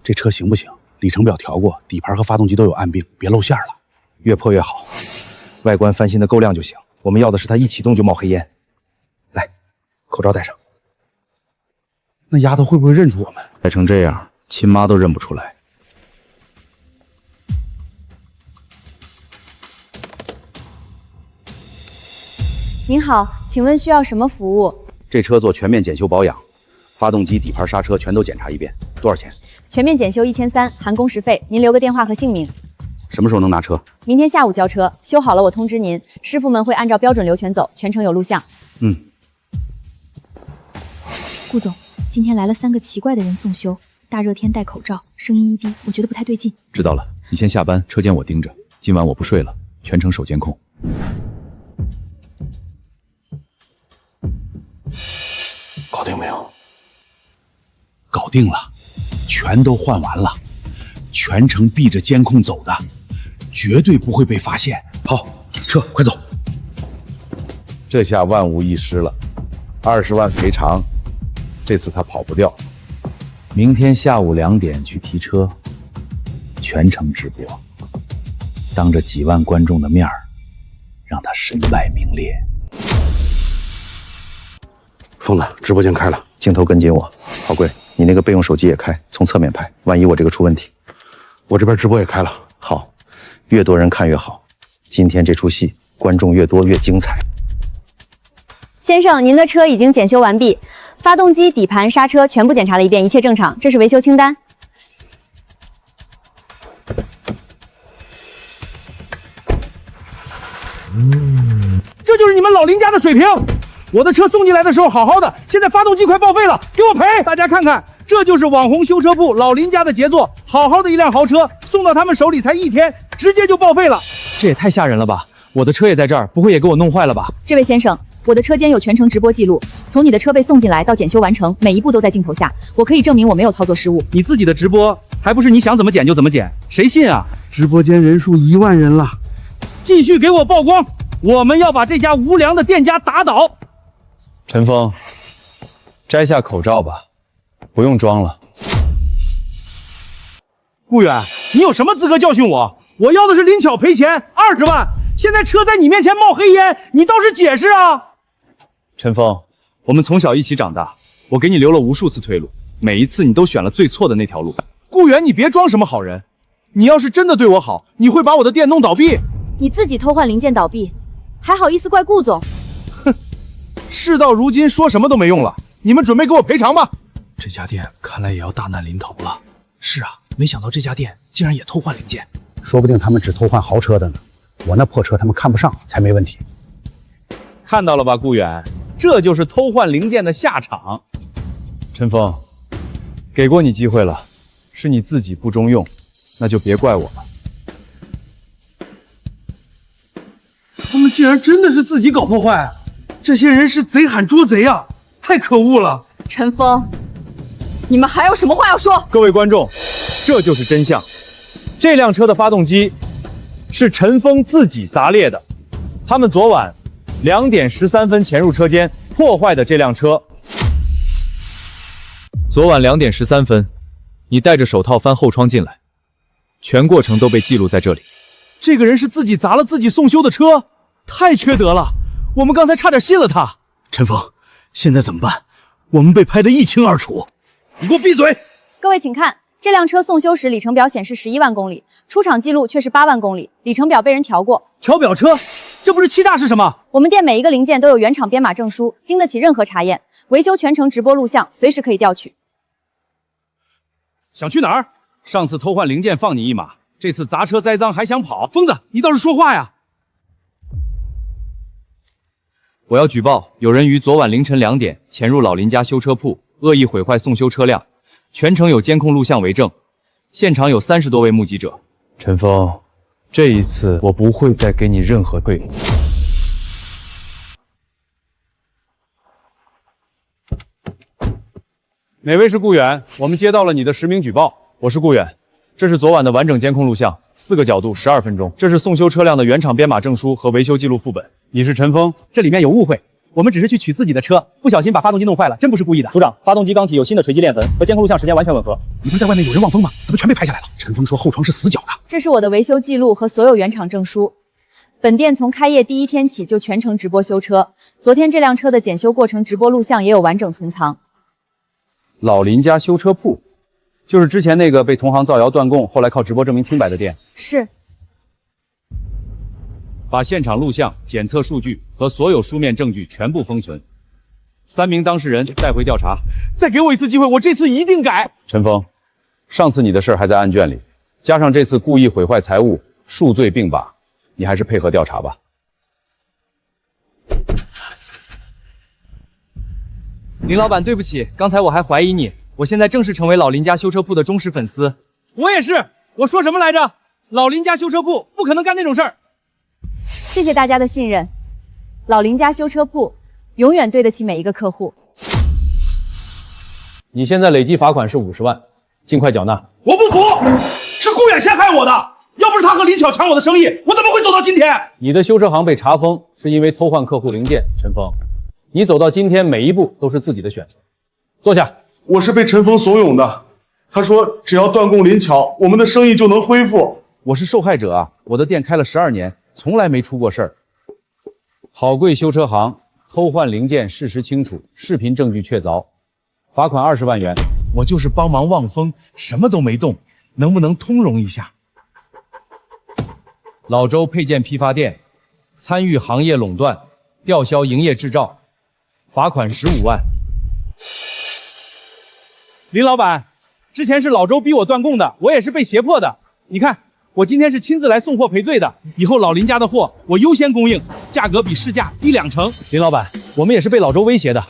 这车行不行？里程表调过，底盘和发动机都有暗病，别露馅了。越破越好，外观翻新的够亮就行。我们要的是它一启动就冒黑烟。来，口罩戴上。那丫头会不会认出我们？改成这样，亲妈都认不出来。您好，请问需要什么服务？这车做全面检修保养，发动机、底盘、刹车全都检查一遍，多少钱？全面检修1300，含工时费。您留个电话和姓名。什么时候能拿车？明天下午交车，修好了我通知您。师傅们会按照标准流程走，全程有录像。顾总，今天来了3个奇怪的人送修，大热天戴口罩，声音一低，我觉得不太对劲。知道了，你先下班，车间我盯着。今晚我不睡了，全程守监控。搞定没有？搞定了，全都换完了，全程避着监控走的，绝对不会被发现。好，车快走。这下万无一失了，20万赔偿，这次他跑不掉。明天下午2点去提车，全程直播，当着几万观众的面儿，让他身败名裂。疯子，直播间开了，镜头跟紧我。好贵，你那个备用手机也开，从侧面拍，万一我这个出问题。我这边直播也开了。好，越多人看越好。今天这出戏，观众越多越精彩。先生，您的车已经检修完毕，发动机、底盘、刹车全部检查了一遍，一切正常。这是维修清单。这就是你们老林家的水平。我的车送进来的时候好好的，现在发动机快报废了，给我赔！大家看看，这就是网红修车铺老林家的杰作，好好的一辆豪车送到他们手里才1天，直接就报废了。这也太吓人了吧！我的车也在这儿，不会也给我弄坏了吧？这位先生，我的车间有全程直播记录，从你的车被送进来到检修完成，每一步都在镜头下，我可以证明我没有操作失误。你自己的直播还不是你想怎么剪就怎么剪，谁信啊？直播间人数1万人了，继续给我曝光，我们要把这家无良的店家打倒。陈峰，摘下口罩吧，不用装了。顾远，你有什么资格教训我？我要的是林巧赔钱20万，现在车在你面前冒黑烟，你倒是解释啊！陈峰，我们从小一起长大，我给你留了无数次退路，每一次你都选了最错的那条路。顾远，你别装什么好人，你要是真的对我好，你会把我的店弄倒闭？你自己偷换零件倒闭，还好意思怪顾总？哼，事到如今说什么都没用了，你们准备给我赔偿吧。这家店看来也要大难临头了。是啊，没想到这家店竟然也偷换零件，说不定他们只偷换豪车的呢。我那破车他们看不上才没问题。看到了吧，顾远，这就是偷换零件的下场。陈峰，给过你机会了，是你自己不中用，那就别怪我了。他们竟然真的是自己搞破坏，这些人是贼喊捉贼啊，太可恶了！陈峰，你们还有什么话要说？各位观众，这就是真相。这辆车的发动机是陈峰自己砸裂的。他们昨晚2点13分潜入车间破坏的这辆车。昨晚2点13分，你戴着手套翻后窗进来，全过程都被记录在这里。这个人是自己砸了自己送修的车，太缺德了！我们刚才差点信了他。陈峰，现在怎么办？我们被拍得一清二楚。你给我闭嘴！各位请看，这辆车送修时里程表显示11万公里，出厂记录却是8万公里，里程表被人调过。调表车，这不是欺诈是什么？我们店每一个零件都有原厂编码证书，经得起任何查验。维修全程直播录像，随时可以调取。想去哪儿？上次偷换零件放你一马，这次砸车栽赃还想跑？疯子，你倒是说话呀！我要举报有人于昨晚凌晨2点潜入老林家修车铺，恶意毁坏送修车辆，全程有监控录像为证，现场有30多位目击者。陈峰，这一次我不会再给你任何退路。哪位是顾远？我们接到了你的实名举报。我是顾远，这是昨晚的完整监控录像，4个角度，12分钟。这是送修车辆的原厂编码证书和维修记录副本。你是陈峰，这里面有误会，我们只是去取自己的车，不小心把发动机弄坏了，真不是故意的。组长，发动机缸体有新的锤击链痕，和监控录像时间完全吻合。你不是在外面有人望风吗？怎么全被拍下来了？陈峰说后窗是死角的。这是我的维修记录和所有原厂证书。本店从开业第1天起就全程直播修车，昨天这辆车的检修过程直播录像也有完整存藏。老林家修车铺，就是之前那个被同行造谣断供，后来靠直播证明清白的店。是。把现场录像、检测数据和所有书面证据全部封存。3名当事人带回调查。再给我一次机会，我这次一定改。陈峰，上次你的事还在案卷里，加上这次故意毁坏财物，数罪并罚，你还是配合调查吧。林老板，对不起，刚才我还怀疑你，我现在正式成为老林家修车铺的忠实粉丝。我也是，我说什么来着？老林家修车铺不可能干那种事儿。谢谢大家的信任，老林家修车铺永远对得起每一个客户。你现在累计罚款是50万，尽快缴纳。我不服，是顾远陷害我的，要不是他和林巧抢我的生意，我怎么会走到今天？你的修车行被查封，是因为偷换客户零件。陈峰，你走到今天每一步都是自己的选择。坐下。我是被陈峰怂恿的，他说只要断供林巧，我们的生意就能恢复。我是受害者啊，我的店开了12年，从来没出过事儿。好贵修车行偷换零件，事实清楚，视频证据确凿，罚款20万元。我就是帮忙望风，什么都没动，能不能通融一下？老周配件批发店参与行业垄断，吊销营业执照，罚款15万。林老板，之前是老周逼我断供的，我也是被胁迫的。你看，我今天是亲自来送货赔罪的。以后老林家的货我优先供应，价格比市价低2成。林老板，我们也是被老周威胁的，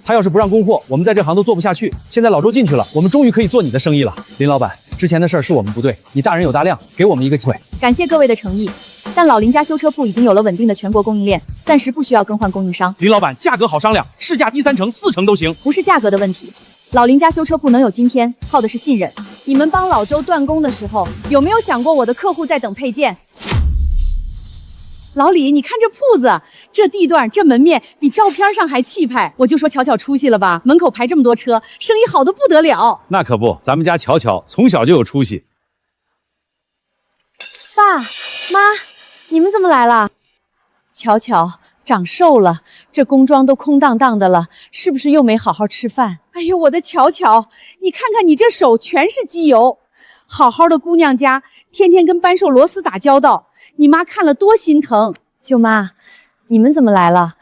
他要是不让供货，我们在这行都做不下去。现在老周进去了，我们终于可以做你的生意了。林老板，之前的事儿是我们不对，你大人有大量，给我们一个机会。感谢各位的诚意，但老林家修车铺已经有了稳定的全国供应链，在暂时不需要更换供应商。林老板，价格好商量，市价低3成、4成都行。不是价格的问题，老林家修车铺能有今天，靠的是信任。你们帮老周断供的时候，有没有想过我的客户在等配件？老李，你看这铺子，这地段，这门面，比照片上还气派。我就说巧巧出息了吧，门口排这么多车，生意好的不得了。那可不，咱们家巧巧从小就有出息。爸妈，你们怎么来了？巧巧长瘦了，这工装都空荡荡的了，是不是又没好好吃饭？哎呦，我的巧巧，你看看你这手全是机油，好好的姑娘家，天天跟扳手螺丝打交道，你妈看了多心疼。舅妈，你们怎么来了？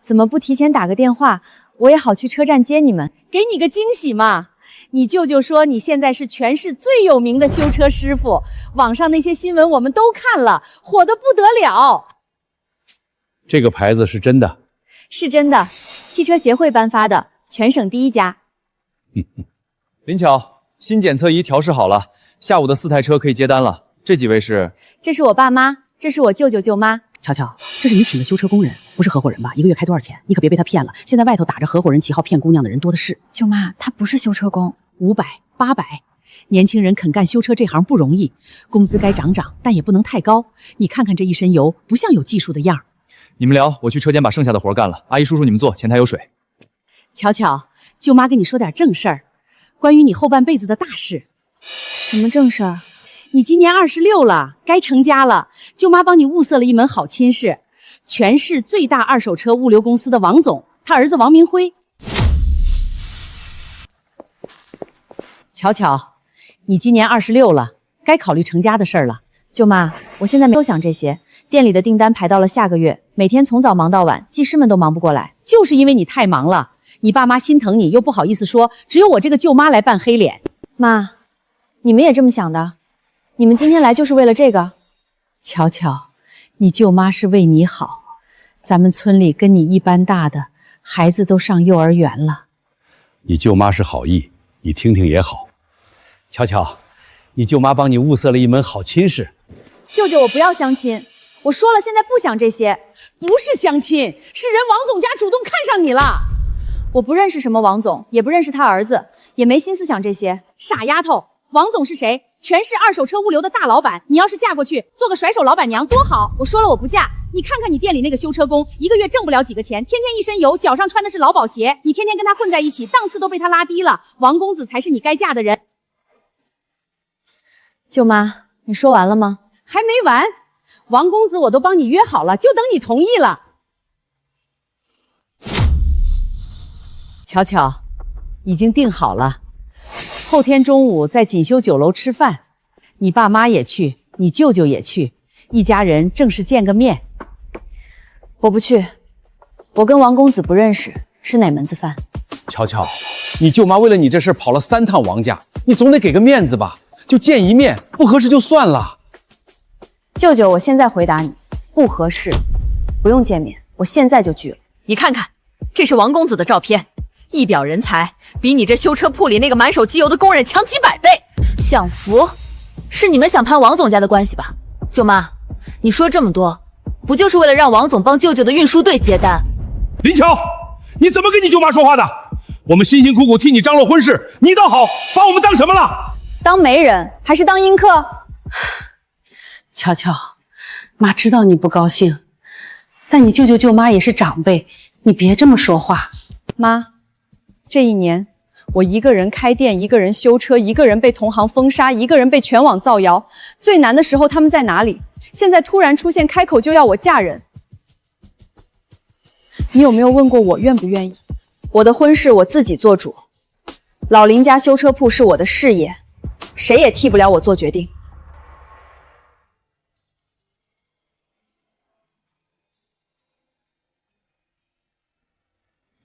怎么不提前打个电话，我也好去车站接你们，给你个惊喜嘛。你舅舅说你现在是全市最有名的修车师傅，网上那些新闻我们都看了，火得不得了。这个牌子是真的？是真的，汽车协会颁发的，全省第1家。林巧，新检测仪调试好了，下午的4台车可以接单了。这几位是？这是我爸妈，这是我舅舅舅妈。巧巧，这是你请的修车工人，不是合伙人吧？1个月开多少钱？你可别被他骗了。现在外头打着合伙人旗号骗姑娘的人多的是。舅妈，他不是修车工，500、800，年轻人肯干修车这行不容易，工资该涨涨，但也不能太高。你看看这一身油，不像有技术的样。你们聊，我去车间把剩下的活干了。阿姨叔叔你们坐，前台有水。巧巧，舅妈跟你说点正事儿，关于你后半辈子的大事。什么正事儿？你今年26了，该成家了。舅妈帮你物色了一门好亲事，全市最大二手车物流公司的王总，他儿子王明辉。巧巧，你今年26了，该考虑成家的事儿了。舅妈，我现在没有想这些，店里的订单排到了下个月，每天从早忙到晚，技师们都忙不过来。就是因为你太忙了，你爸妈心疼你，又不好意思说，只有我这个舅妈来扮黑脸。妈，你们也这么想的？你们今天来就是为了这个？巧巧，你舅妈是为你好，咱们村里跟你一般大的孩子都上幼儿园了。你舅妈是好意，你听听也好。巧巧，你舅妈帮你物色了一门好亲事。舅舅，我不要相亲，我说了，现在不想这些。不是相亲，是人王总家主动看上你了。我不认识什么王总，也不认识他儿子，也没心思想这些。傻丫头，王总是谁？全市二手车物流的大老板，你要是嫁过去，做个甩手老板娘多好。我说了我不嫁。你看看你店里那个修车工，1个月挣不了几个钱，天天一身油，脚上穿的是劳保鞋，你天天跟他混在一起，档次都被他拉低了。王公子才是你该嫁的人。舅妈，你说完了吗？还没完，王公子我都帮你约好了，就等你同意了。巧巧，已经定好了，后天中午在锦绣酒楼吃饭，你爸妈也去，你舅舅也去，一家人正式见个面。我不去，我跟王公子不认识，吃哪门子饭？巧巧，你舅妈为了你这事跑了3趟王家，你总得给个面子吧？就见一面，不合适就算了。舅舅，我现在回答你，不合适，不用见面，我现在就拒了。你看看，这是王公子的照片，一表人才，比你这修车铺里那个满手机油的工人强几百倍。享福，是你们想攀王总家的关系吧？舅妈，你说这么多，不就是为了让王总帮舅舅的运输队接单？林巧，你怎么跟你舅妈说话的？我们辛辛苦苦替你张罗婚事，你倒好，把我们当什么了？当媒人还是当阴客？巧巧，妈知道你不高兴，但你舅舅舅妈也是长辈，你别这么说话。妈，这1年我一个人开店，一个人修车，一个人被同行封杀，一个人被全网造谣。最难的时候他们在哪里？现在突然出现，开口就要我嫁人。你有没有问过我愿不愿意？我的婚事我自己做主，老林家修车铺是我的事业，谁也替不了我做决定。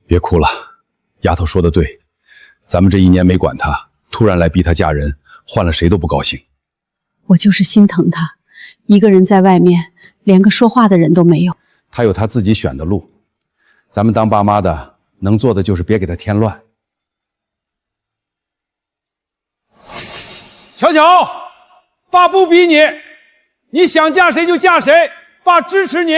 别哭了，丫头说的对，咱们这1年没管她，突然来逼她嫁人，换了谁都不高兴。我就是心疼她，一个人在外面，连个说话的人都没有。她有她自己选的路，咱们当爸妈的能做的就是别给她添乱。巧巧，爸不逼你，你想嫁谁就嫁谁，爸支持你。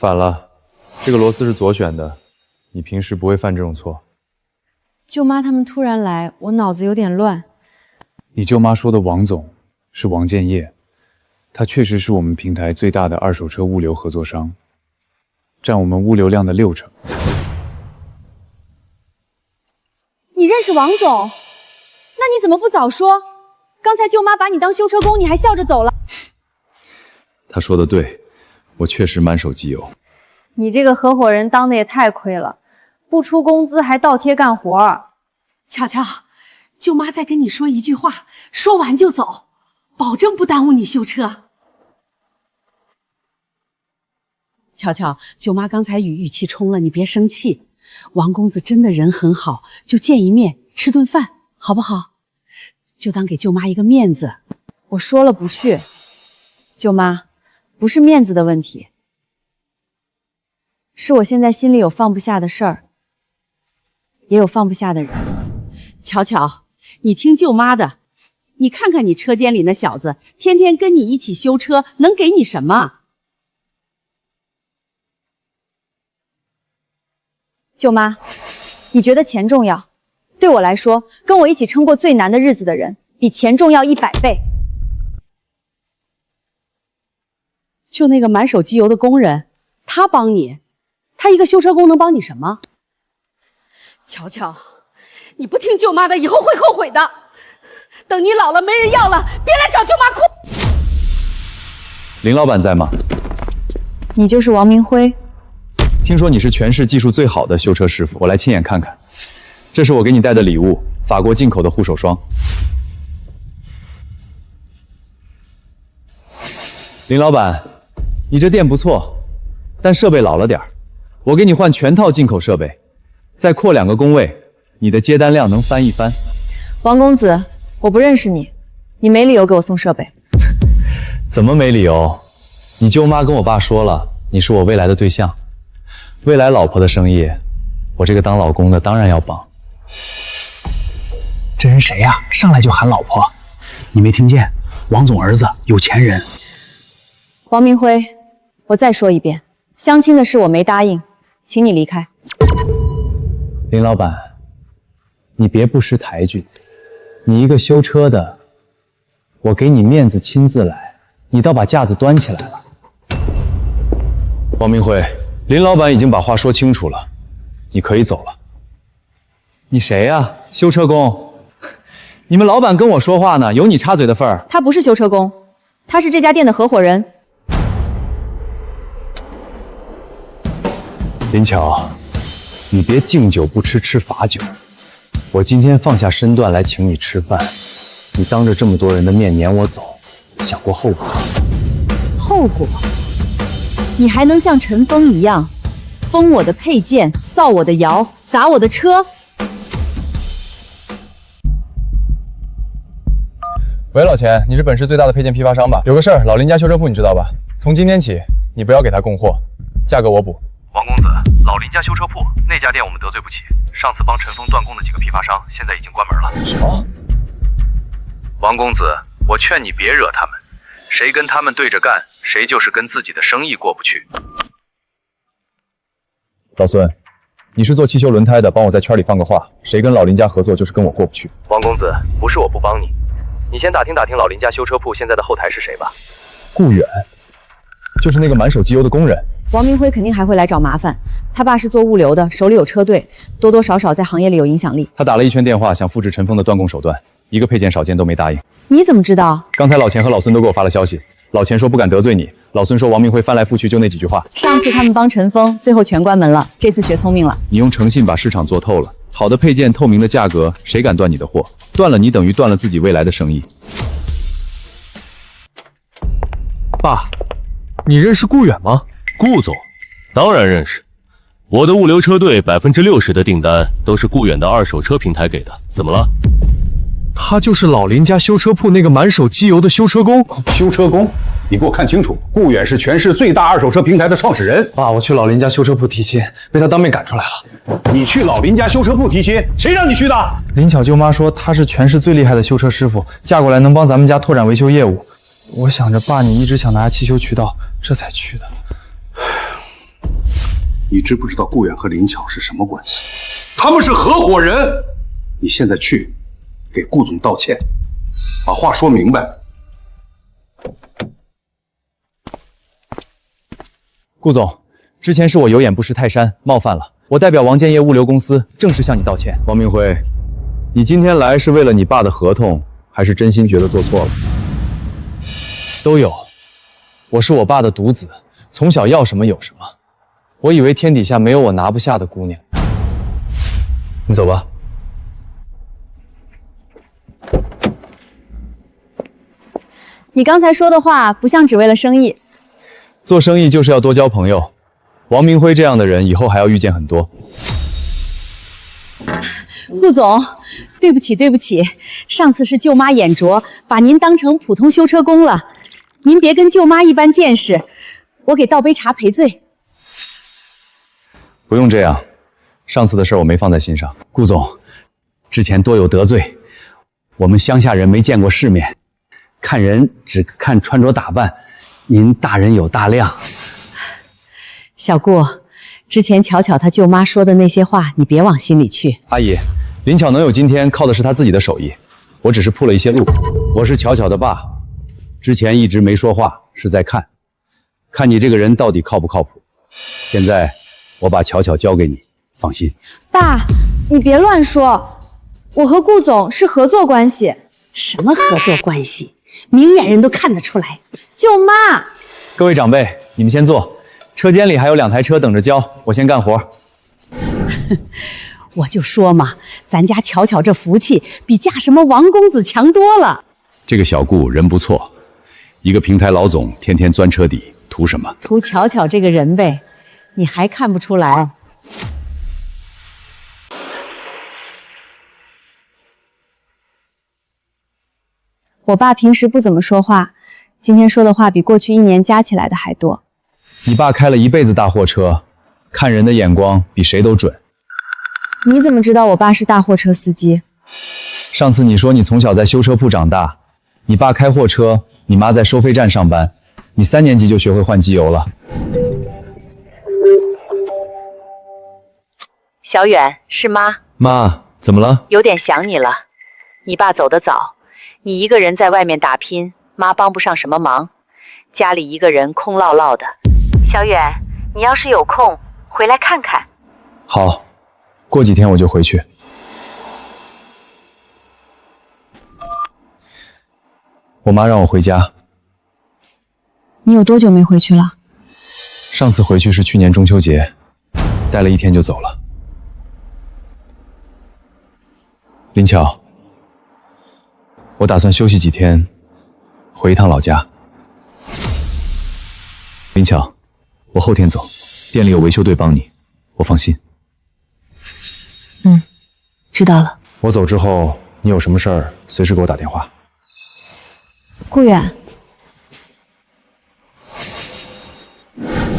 反了，这个螺丝是左选的，你平时不会犯这种错。舅妈他们突然来，我脑子有点乱。你舅妈说的王总是王建业，他确实是我们平台最大的二手车物流合作商，占我们物流量的60%。你认识王总？那你怎么不早说？刚才舅妈把你当修车工，你还笑着走了。他说的对，我确实满手机油。你这个合伙人当的也太亏了，不出工资还倒贴干活。巧巧，舅妈再跟你说一句话，说完就走，保证不耽误你修车。巧巧，舅妈刚才语气冲了，你别生气。王公子真的人很好，就见一面吃顿饭，好不好？就当给舅妈一个面子。我说了不去，舅妈，不是面子的问题，是我现在心里有放不下的事儿，也有放不下的人。巧巧，你听舅妈的，你看看你车间里那小子，天天跟你一起修车，能给你什么？舅妈，你觉得钱重要？对我来说，跟我一起撑过最难的日子的人，比钱重要100倍。就那个满手机油的工人，他帮你，他一个修车工能帮你什么？巧巧，你不听舅妈的，以后会后悔的。等你老了没人要了，别来找舅妈哭。林老板在吗？你就是王明辉。听说你是全市技术最好的修车师傅，我来亲眼看看。这是我给你带的礼物，法国进口的护手霜。林老板，你这店不错，但设备老了点儿，我给你换全套进口设备，再扩2个工位，你的接单量能翻一番。王公子，我不认识你，你没理由给我送设备。怎么没理由？你舅妈跟我爸说了，你是我未来的对象，未来老婆的生意，我这个当老公的当然要帮。这人谁呀？上来就喊老婆，你没听见？王总儿子，有钱人。王明辉，我再说一遍，相亲的事我没答应，请你离开。林老板，你别不识抬举，你一个修车的，我给你面子亲自来，你倒把架子端起来了。王明辉，林老板已经把话说清楚了，你可以走了。你谁呀？修车工？你们老板跟我说话呢，有你插嘴的份儿？他不是修车工，他是这家店的合伙人。林巧，你别敬酒不吃吃罚酒。我今天放下身段来请你吃饭，你当着这么多人的面撵我走，想过后果？后果？你还能像陈峰一样，封我的配件，造我的谣，砸我的车？喂，老钱，你是本市最大的配件批发商吧？有个事儿，老林家修车铺你知道吧？从今天起，你不要给他供货，价格我补。王公子，老林家修车铺那家店我们得罪不起，上次帮陈峰断供的几个批发商现在已经关门了。什么？王公子，我劝你别惹他们，谁跟他们对着干，谁就是跟自己的生意过不去。老孙，你是做汽修轮胎的，帮我在圈里放个话，谁跟老林家合作就是跟我过不去。王公子，不是我不帮你，你先打听打听老林家修车铺现在的后台是谁吧。顾远，就是那个满手机油的工人。王明辉肯定还会来找麻烦，他爸是做物流的，手里有车队，多多少少在行业里有影响力。他打了一圈电话，想复制陈峰的断供手段，一个配件少见都没答应。你怎么知道？刚才老钱和老孙都给我发了消息，老钱说不敢得罪你，老孙说王明辉翻来覆去就那几句话。上次他们帮陈峰，最后全关门了，这次学聪明了。你用诚信把市场做透了，好的配件，透明的价格，谁敢断你的货？断了你等于断了自己未来的生意。爸，你认识顾远吗？顾总，当然认识。我的物流车队60%的订单都是顾远的二手车平台给的，怎么了？他就是老林家修车铺那个满手机油的修车工。修车工？你给我看清楚，顾远是全市最大二手车平台的创始人。爸，我去老林家修车铺提亲，被他当面赶出来了。你去老林家修车铺提亲，谁让你去的？林巧舅妈说她是全市最厉害的修车师傅，嫁过来能帮咱们家拓展维修业务。我想着爸你一直想拿下汽修渠道，这才去的。你知不知道顾远和林巧是什么关系？他们是合伙人。你现在去给顾总道歉，把话说明白。顾总，之前是我有眼不识泰山，冒犯了。我代表王建业物流公司正式向你道歉。王明辉，你今天来是为了你爸的合同，还是真心觉得做错了？都有。我是我爸的独子，从小要什么有什么。我以为天底下没有我拿不下的姑娘。你走吧。你刚才说的话不像只为了生意。做生意就是要多交朋友。王明辉这样的人，以后还要遇见很多。顾总，对不起，对不起，上次是舅妈眼拙，把您当成普通修车工了。您别跟舅妈一般见识，我给倒杯茶赔罪。不用这样，上次的事我没放在心上。顾总，之前多有得罪，我们乡下人没见过世面，看人只看穿着打扮，您大人有大量。小顾，之前巧巧她舅妈说的那些话，你别往心里去。阿姨，林巧能有今天，靠的是她自己的手艺，我只是铺了一些路。我是巧巧的爸，之前一直没说话，是在看你这个人到底靠不靠谱。现在我把巧巧交给你，放心。爸，你别乱说，我和顾总是合作关系。什么合作关系？明眼人都看得出来。舅妈，各位长辈，你们先坐。车间里还有2台车等着交，我先干活。我就说嘛，咱家巧巧这福气比嫁什么王公子强多了。这个小顾人不错，一个平台老总，天天钻车底，图什么？图巧巧这个人呗，你还看不出来？我爸平时不怎么说话，今天说的话比过去1年加起来的还多。你爸开了一辈子大货车，看人的眼光比谁都准。你怎么知道我爸是大货车司机？上次你说你从小在修车铺长大，你爸开货车，你妈在收费站上班，你3年级就学会换机油了。小远，是妈。妈，怎么了？有点想你了。你爸走得早，你一个人在外面打拼，妈帮不上什么忙，家里一个人空落落的。小远，你要是有空回来看看。好，过几天我就回去。我妈让我回家。你有多久没回去了？上次回去是去年中秋节，待了1天就走了。林巧，我打算休息几天，回一趟老家。林巧，我后天走，店里有维修队帮你，我放心。知道了。我走之后，你有什么事儿随时给我打电话。顾远，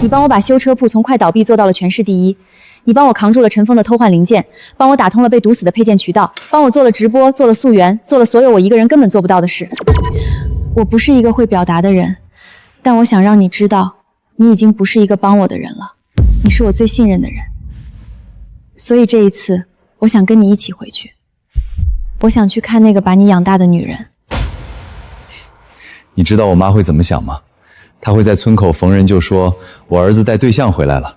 你帮我把修车铺从快倒闭做到了全市第一，你帮我扛住了陈峰的偷换零件，帮我打通了被堵死的配件渠道，帮我做了直播，做了溯源，做了所有我一个人根本做不到的事。我不是一个会表达的人，但我想让你知道，你已经不是一个帮我的人了，你是我最信任的人。所以这一次，我想跟你一起回去，我想去看那个把你养大的女人。你知道我妈会怎么想吗？她会在村口逢人就说我儿子带对象回来了。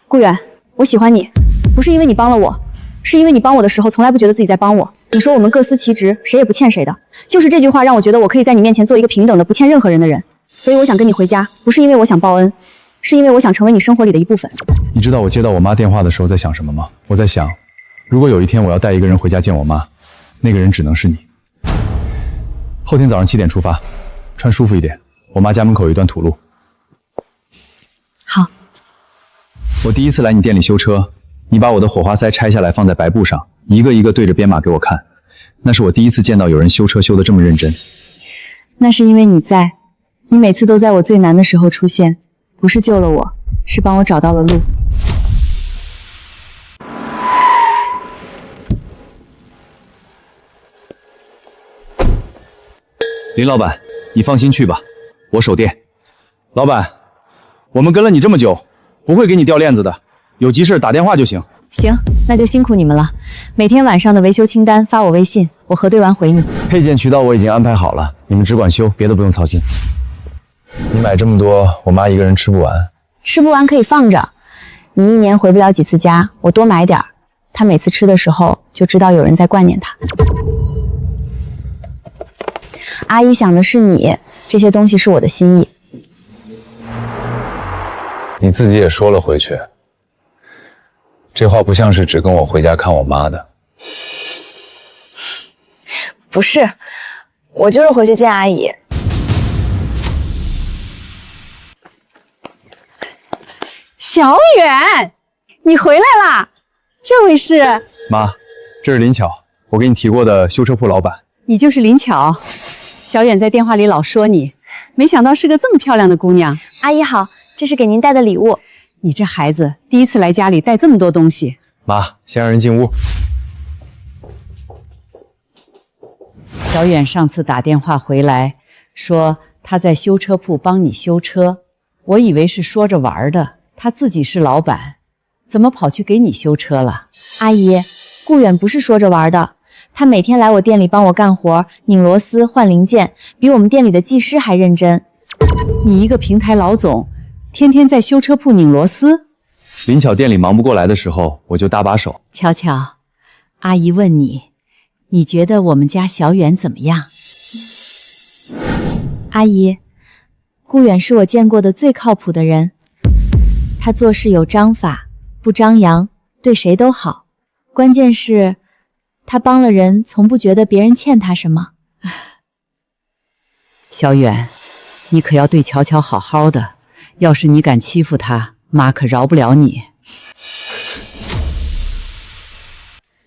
顾远，我喜欢你，不是因为你帮了我，是因为你帮我的时候从来不觉得自己在帮我。你说我们各司其职，谁也不欠谁的，就是这句话让我觉得我可以在你面前做一个平等的、不欠任何人的人。所以我想跟你回家，不是因为我想报恩，是因为我想成为你生活里的一部分。你知道我接到我妈电话的时候在想什么吗？我在想，如果有一天我要带一个人回家见我妈，那个人只能是你。后天早上7点出发，穿舒服一点，我妈家门口有一段土路。好。我第一次来你店里修车，你把我的火花塞拆下来放在白布上，一个一个对着编码给我看，那是我第一次见到有人修车修得这么认真。那是因为你在，你每次都在我最难的时候出现，不是救了我，是帮我找到了路。林老板，你放心去吧，我守店。老板，我们跟了你这么久，不会给你掉链子的，有急事打电话就行。行，那就辛苦你们了。每天晚上的维修清单发我微信，我核对完回你。配件渠道我已经安排好了，你们只管修，别的不用操心。你买这么多，我妈一个人吃不完。吃不完可以放着，你一年回不了几次家，我多买点儿，她每次吃的时候就知道有人在挂念她。阿姨想的是你，这些东西是我的心意。你自己也说了回去，这话不像是只跟我回家看我妈的。不是，我就是回去见阿姨。小远，你回来啦！这位是妈，这是林巧，我给你提过的修车铺老板。你就是林巧。小远在电话里老说你，没想到是个这么漂亮的姑娘。阿姨好，这是给您带的礼物。你这孩子第一次来家里带这么多东西。妈，先让人进屋。小远上次打电话回来，说他在修车铺帮你修车，我以为是说着玩的，他自己是老板，怎么跑去给你修车了？阿姨，顾远不是说着玩的，他每天来我店里帮我干活，拧螺丝、换零件，比我们店里的技师还认真。你一个平台老总，天天在修车铺拧螺丝？林巧店里忙不过来的时候，我就搭把手。巧巧，阿姨问你，你觉得我们家小远怎么样？阿姨，顾远是我见过的最靠谱的人，他做事有章法，不张扬，对谁都好。关键是，他帮了人，从不觉得别人欠他什么。小远，你可要对巧巧好好的，要是你敢欺负她，妈可饶不了你。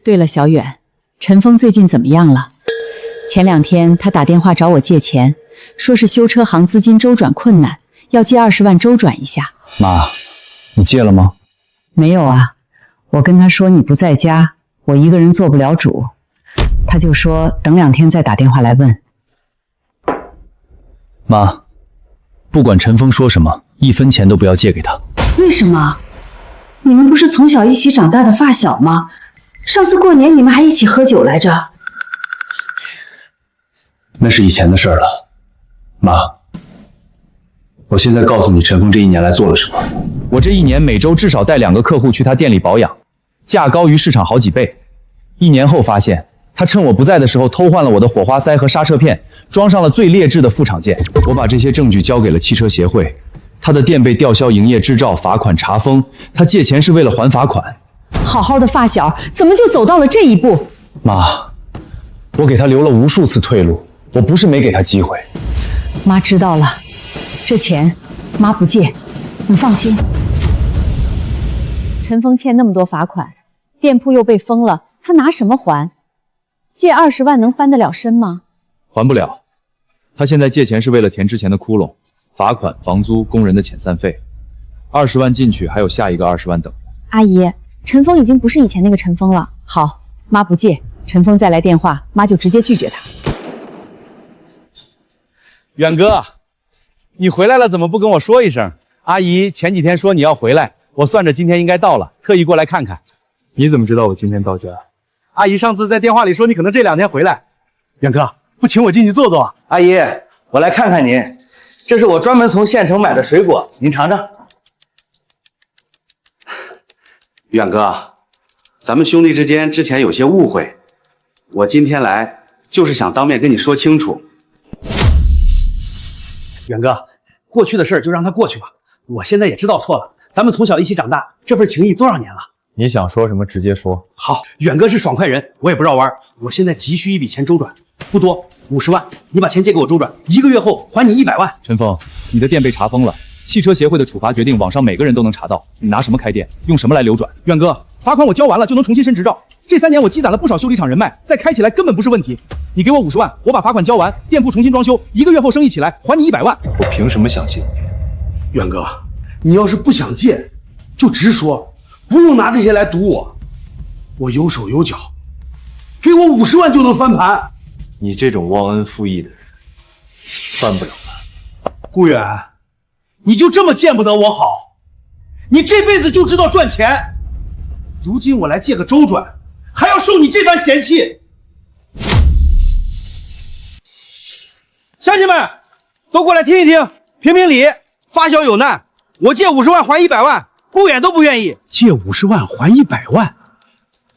对了，小远，陈峰最近怎么样了？前2天他打电话找我借钱，说是修车行资金周转困难，要借20万周转一下。妈，你借了吗？没有啊，我跟他说你不在家，我一个人做不了主，他就说等2天再打电话来问。妈，不管陈峰说什么，1分钱都不要借给他。为什么？你们不是从小一起长大的发小吗？上次过年你们还一起喝酒来着。那是以前的事儿了。妈，我现在告诉你陈峰这1年来做了什么。我这1年每周至少带2个客户去他店里保养，价高于市场好几倍。1年后发现，他趁我不在的时候偷换了我的火花塞和刹车片，装上了最劣质的副厂件。我把这些证据交给了汽车协会，他的店被吊销营业执照，罚款查封。他借钱是为了还罚款。好好的发小，怎么就走到了这一步？妈，我给他留了无数次退路，我不是没给他机会。妈知道了，这钱妈不借，你放心。陈峰欠那么多罚款，店铺又被封了，他拿什么还？借20万能翻得了身吗？还不了。他现在借钱是为了填之前的窟窿，罚款、房租、工人的遣散费。20万进去，还有下一个20万等。阿姨，陈峰已经不是以前那个陈峰了。好，妈不借，陈峰再来电话，妈就直接拒绝他。远哥，你回来了，怎么不跟我说一声？阿姨前几天说你要回来，我算着今天应该到了，特意过来看看。你怎么知道我今天到家？阿姨上次在电话里说你可能这2天回来。远哥，不请我进去坐坐？阿姨，我来看看您，这是我专门从县城买的水果，您尝尝。远哥，咱们兄弟之间之前有些误会，我今天来就是想当面跟你说清楚。远哥，过去的事儿就让它过去吧，我现在也知道错了，咱们从小一起长大，这份情谊多少年了？你想说什么直接说。好，远哥是爽快人，我也不绕弯。我现在急需一笔钱周转，不多，50万，你把钱借给我周转，1个月后还你100万。陈峰，你的店被查封了，汽车协会的处罚决定网上每个人都能查到，你拿什么开店，用什么来流转？远哥，罚款我交完了就能重新申执照，这3年我积攒了不少修理厂人脉，再开起来根本不是问题。你给我50万，我把罚款交完，店铺重新装修，1个月后生意起来还你100万。我凭什么相信？远哥，你要是不想借，就直说，不用拿这些来堵我。我有手有脚，给我50万就能翻盘。你这种忘恩负义的人，翻不了盘。顾远，你就这么见不得我好？你这辈子就知道赚钱，如今我来借个周转，还要受你这般嫌弃？乡亲们，都过来听一听，评评理。发小有难，我借50万还100万，顾远都不愿意。借50万还100万，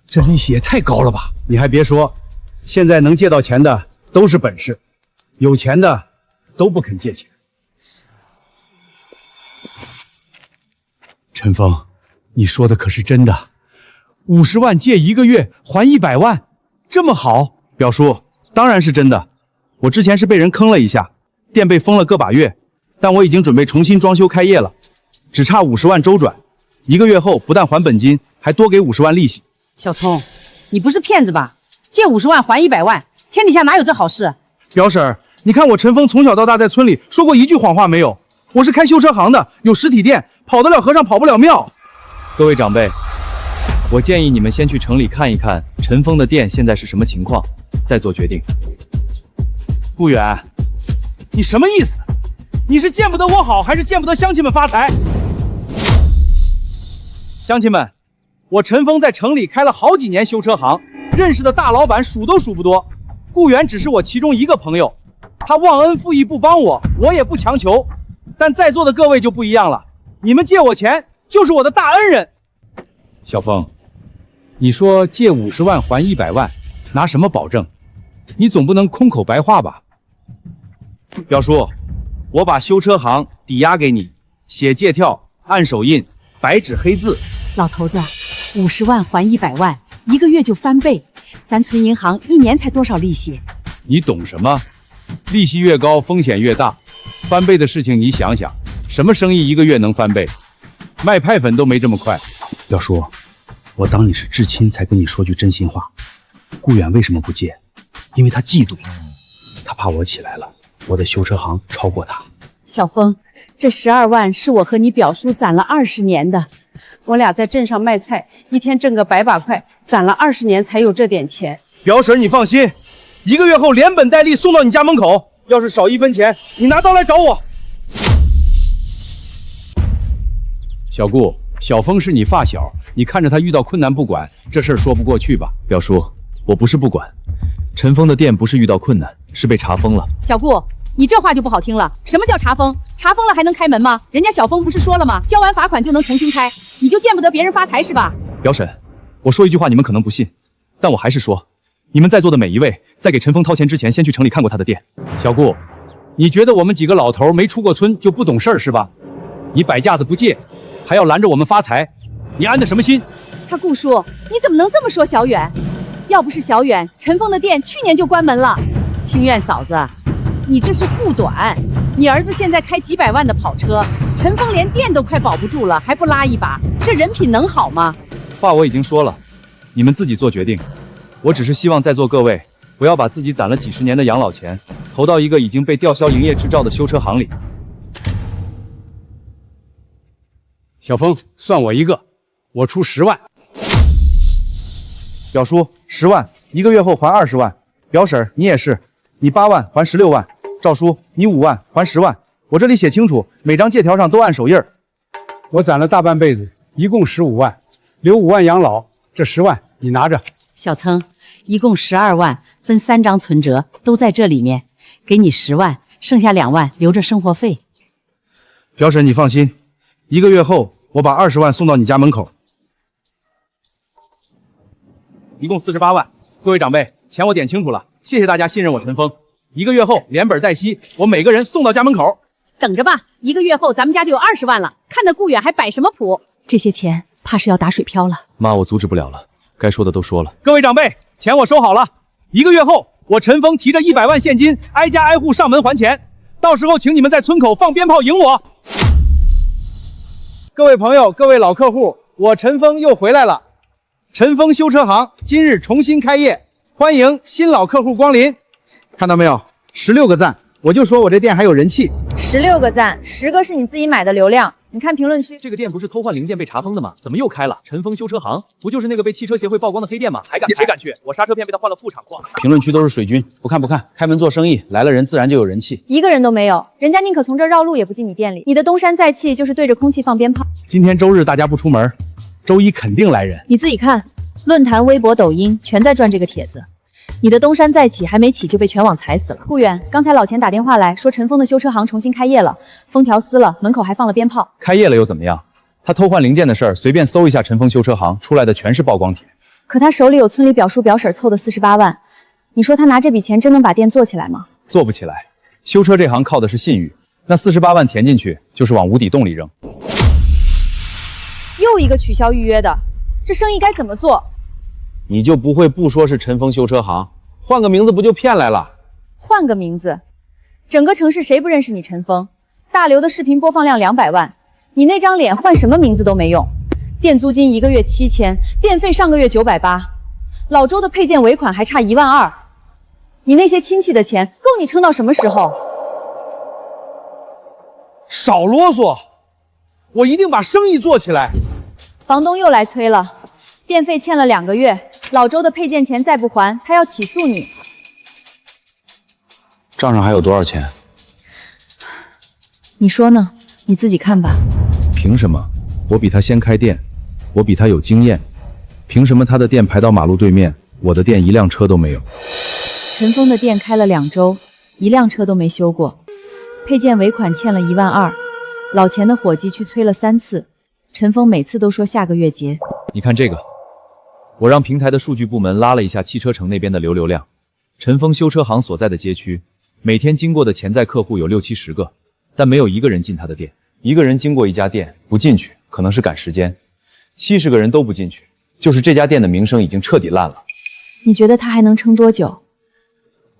这利息也太高了吧？你还别说，现在能借到钱的都是本事，有钱的都不肯借钱。陈峰，你说的可是真的？50万借1个月还100万，这么好？表叔，当然是真的。我之前是被人坑了一下，店被封了个把月，但我已经准备重新装修开业了，只差50万周转，1个月后不但还本金，还多给50万利息。小聪，你不是骗子吧？借50万还100万，天底下哪有这好事？表婶，你看我陈峰从小到大在村里说过一句谎话没有？我是开修车行的，有实体店，跑得了和尚跑不了庙。各位长辈，我建议你们先去城里看一看陈峰的店现在是什么情况，再做决定。顾远，你什么意思？你是见不得我好，还是见不得乡亲们发财？乡亲们，我陈峰在城里开了好几年修车行，认识的大老板数都数不多。顾远只是我其中一个朋友，他忘恩负义不帮我，我也不强求。但在座的各位就不一样了，你们借我钱就是我的大恩人。小峰，你说借50万还100万，拿什么保证？你总不能空口白话吧？表叔，我把修车行抵押给你，写借条，按手印，白纸黑字。老头子，50万还100万，1个月就翻倍，咱存银行1年才多少利息？你懂什么？利息越高，风险越大。翻倍的事情你想想，什么生意1个月能翻倍？卖派粉都没这么快。表叔，我当你是至亲才跟你说句真心话。顾远为什么不借？因为他嫉妒，他怕我起来了，我的修车行超过他。小峰，这12万是我和你表叔攒了20年的，我俩在镇上卖菜，一天挣个100把块，攒了20年才有这点钱。表婶，你放心，1个月后连本带利送到你家门口，要是少1分钱，你拿刀来找我。小顾，小峰是你发小，你看着他遇到困难不管，这事儿说不过去吧？表叔，我不是不管，陈峰的店不是遇到困难，是被查封了。小顾，你这话就不好听了。什么叫查封？查封了还能开门吗？人家小峰不是说了吗？交完罚款就能重新开，你就见不得别人发财是吧？表婶，我说一句话你们可能不信，但我还是说，你们在座的每一位，在给陈峰掏钱之前，先去城里看过他的店。小顾，你觉得我们几个老头没出过村就不懂事儿是吧？你摆架子不借，还要拦着我们发财，你安的什么心？他顾叔，你怎么能这么说小远？要不是小远，陈峰的店去年就关门了。清苑嫂子，你这是护短。你儿子现在开几百万的跑车，陈峰连店都快保不住了，还不拉一把，这人品能好吗？话我已经说了，你们自己做决定。我只是希望在座各位不要把自己攒了几十年的养老钱投到一个已经被吊销营业执照的修车行里。小峰，算我一个，我出10万。表叔10万，1个月后还20万。表婶你也是，你8万还16万。赵叔你5万还10万。我这里写清楚，每张借条上都按手印儿。我攒了大半辈子，一共15万，留5万养老，这10万你拿着。小曾，一共12万，分3张存折，都在这里面，给你10万，剩下2万留着生活费。表婶你放心，1个月后我把20万送到你家门口。一共48万，各位长辈，钱我点清楚了，谢谢大家信任我陈峰。1个月后连本带息，我每个人送到家门口。等着吧，1个月后咱们家就有20万了，看那顾远还摆什么谱？这些钱怕是要打水漂了。妈，我阻止不了了，该说的都说了。各位长辈，钱我收好了，1个月后我陈峰提着100万现金，挨家挨户上门还钱，到时候请你们在村口放鞭炮迎我。各位朋友，各位老客户，我陈峰又回来了。陈峰修车行今日重新开业，欢迎新老客户光临。看到没有，16个赞，我就说我这店还有人气。16个赞，10个是你自己买的流量，你看评论区，这个店不是偷换零件被查封的吗？怎么又开了？陈峰修车行不就是那个被汽车协会曝光的黑店吗？还敢谁敢去？我刹车片被他换了副厂货。评论区都是水军，不看不看，开门做生意，来了人自然就有人气。一个人都没有，人家宁可从这儿绕路也不进你店里。你的东山再起就是对着空气放鞭炮。今天周日大家不出门，周一肯定来人。你自己看，论坛、微博、抖音全在转这个帖子。你的东山再起还没起就被全网踩死了。顾远，刚才老钱打电话来说陈峰的修车行重新开业了，封条撕了，门口还放了鞭炮。开业了又怎么样？他偷换零件的事儿，随便搜一下陈峰修车行，出来的全是曝光帖。可他手里有村里表叔表婶凑的48万，你说他拿这笔钱真能把店做起来吗？做不起来。修车这行靠的是信誉，那48万填进去就是往无底洞里扔。又一个取消预约的，这生意该怎么做？你就不会不说是陈峰修车行，换个名字不就骗来了？换个名字，整个城市谁不认识你陈峰？大刘的视频播放量200万，你那张脸换什么名字都没用。店租金1个月7000，电费上个月980，老周的配件尾款还差12000，你那些亲戚的钱够你撑到什么时候？少啰嗦，我一定把生意做起来。房东又来催了，电费欠了2个月。老周的配件钱再不还，他要起诉你。账上还有多少钱？你说呢？你自己看吧。凭什么？我比他先开店，我比他有经验。凭什么他的店排到马路对面，我的店一辆车都没有？陈峰的店开了2周，一辆车都没修过，配件尾款欠了12000，老钱的伙计去催了3次，陈峰每次都说下个月结。你看这个。我让平台的数据部门拉了一下汽车城那边的流量，陈峰修车行所在的街区，每天经过的潜在客户有60-70个，但没有一个人进他的店。一个人经过一家店不进去，可能是赶时间；70个人都不进去，就是这家店的名声已经彻底烂了。你觉得他还能撑多久？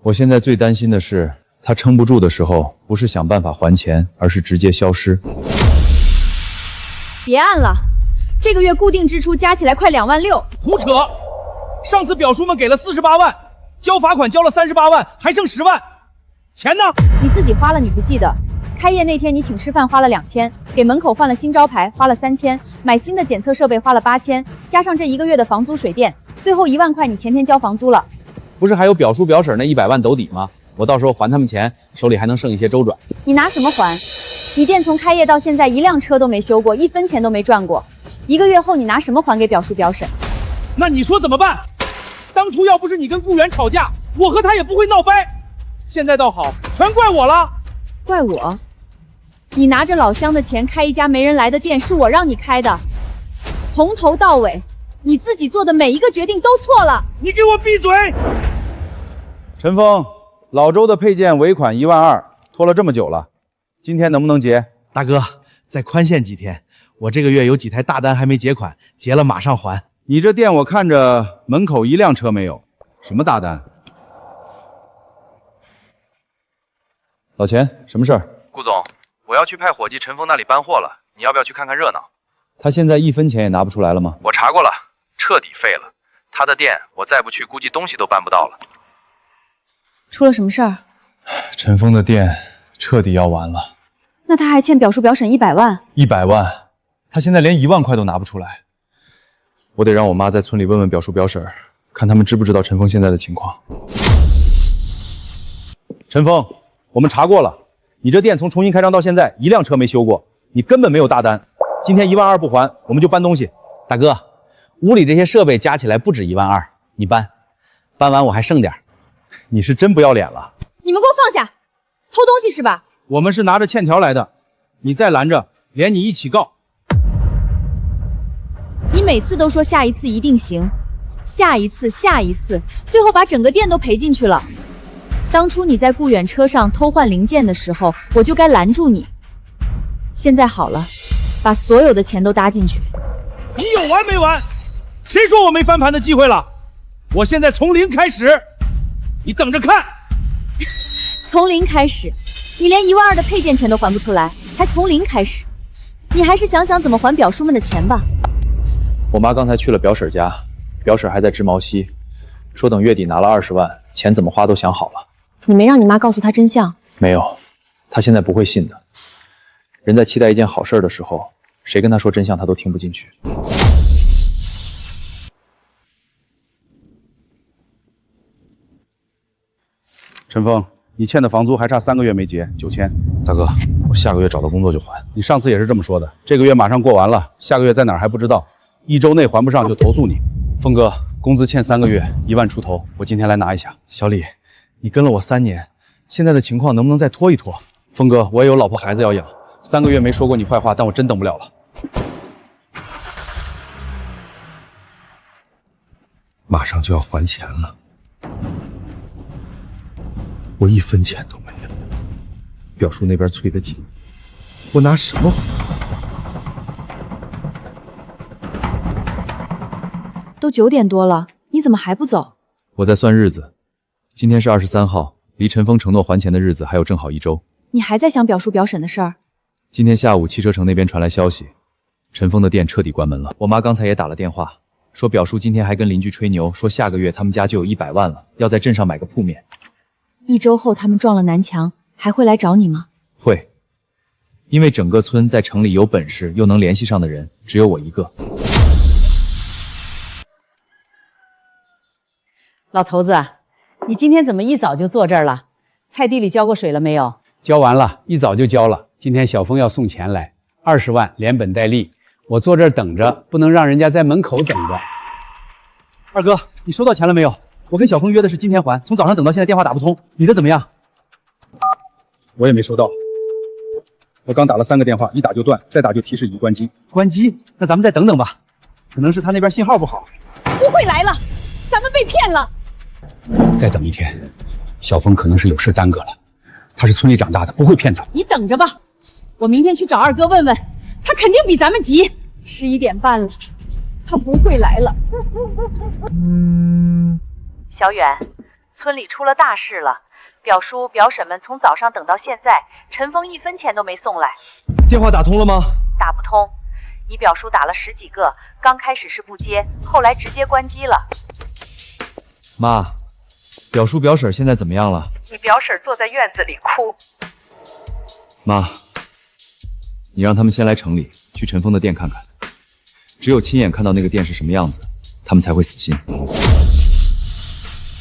我现在最担心的是，他撑不住的时候，不是想办法还钱，而是直接消失。别按了。这个月固定支出加起来快2万6，胡扯！上次表叔们给了48万，交罚款交了38万，还剩10万，钱呢？你自己花了，你不记得？开业那天你请吃饭花了2000，给门口换了新招牌花了3000，买新的检测设备花了8000，加上这1个月的房租水电，最后1万块你前天交房租了。不是还有表叔表婶那100万兜底吗？我到时候还他们钱，手里还能剩一些周转。你拿什么还？你店从开业到现在一辆车都没修过，1分钱都没赚过。1个月后你拿什么还给表叔表婶？那你说怎么办？当初要不是你跟顾源吵架，我和他也不会闹掰。现在倒好，全怪我了。怪我？你拿着老乡的钱开一家没人来的店，是我让你开的，从头到尾你自己做的每一个决定都错了。你给我闭嘴！陈峰，老周的配件尾款12000，拖了这么久了，今天能不能结？大哥，再宽限几天。我这个月有几台大单还没结款，结了马上还。你这店我看着门口一辆车没有，什么大单？老钱，什么事儿？顾总，我要去派伙计陈峰那里搬货了，你要不要去看看热闹？他现在1分钱也拿不出来了吗？我查过了，彻底废了。他的店我再不去，估计东西都搬不到了。出了什么事儿？陈峰的店彻底要完了。那他还欠表叔表婶100万。100万，他现在连1万块都拿不出来。我得让我妈在村里问问表叔表婶，看他们知不知道陈峰现在的情况。陈峰，我们查过了，你这店从重新开张到现在一辆车没修过，你根本没有大单。今天12000不还，我们就搬东西。大哥，屋里这些设备加起来不止12000，你搬完我还剩点。你是真不要脸了！你们给我放下！偷东西是吧？我们是拿着欠条来的，你再拦着，连你一起告。你每次都说下一次一定行，下一次，最后把整个店都赔进去了。当初你在顾远车上偷换零件的时候，我就该拦住你。现在好了，把所有的钱都搭进去。你有完没完？谁说我没翻盘的机会了？我现在从零开始，你等着看。从零开始？你连12000的配件钱都还不出来，还从零开始？你还是想想怎么还表叔们的钱吧。我妈刚才去了表婶家，表婶还在织毛衣，说等月底拿了20万，钱怎么花都想好了。你没让你妈告诉她真相？没有，她现在不会信的。人在期待一件好事的时候，谁跟他说真相，他都听不进去。陈峰，你欠的房租还差3个月没结，9000。大哥，我下个月找到工作就还。你上次也是这么说的，这个月马上过完了，下个月在哪儿还不知道，1周内还不上就投诉你。峰哥，工资欠3个月，1万出头，我今天来拿一下。小李，你跟了我3年，现在的情况能不能再拖一拖？峰哥，我也有老婆孩子要养，3个月没说过你坏话，但我真等不了了。马上就要还钱了，我1分钱都没有。表叔那边催得紧，我拿什么还？都9点多了，你怎么还不走？我在算日子，今天是23号，离陈峰承诺还钱的日子还有正好1周。你还在想表叔表婶的事儿？今天下午汽车城那边传来消息，陈峰的店彻底关门了。我妈刚才也打了电话，说表叔今天还跟邻居吹牛，说下个月他们家就有100万了，要在镇上买个铺面。1周后他们撞了南墙，还会来找你吗？会，因为整个村在城里有本事又能联系上的人只有我一个。老头子，你今天怎么一早就坐这儿了？菜地里浇过水了没有？交完了，一早就交了。今天小峰要送钱来，20万连本带利，我坐这儿等着，不能让人家在门口等着。二哥，你收到钱了没有？我跟小峰约的是今天还，从早上等到现在电话打不通，你的怎么样？我也没收到，我刚打了3个电话，一打就断，再打就提示已关机。关机？那咱们再等等吧，可能是他那边信号不好。不会来了，咱们被骗了。再等1天，小峰可能是有事耽搁了。他是村里长大的，不会骗咱。你等着吧，我明天去找二哥问问，他肯定比咱们急。11点半了，他不会来了。小远，村里出了大事了，表叔表婶们从早上等到现在，陈峰1分钱都没送来。电话打通了吗？打不通，你表叔打了10几个，刚开始是不接，后来直接关机了。妈，表叔表婶现在怎么样了？你表婶坐在院子里哭。妈，你让他们先来城里，去陈峰的店看看，只有亲眼看到那个店是什么样子，他们才会死心。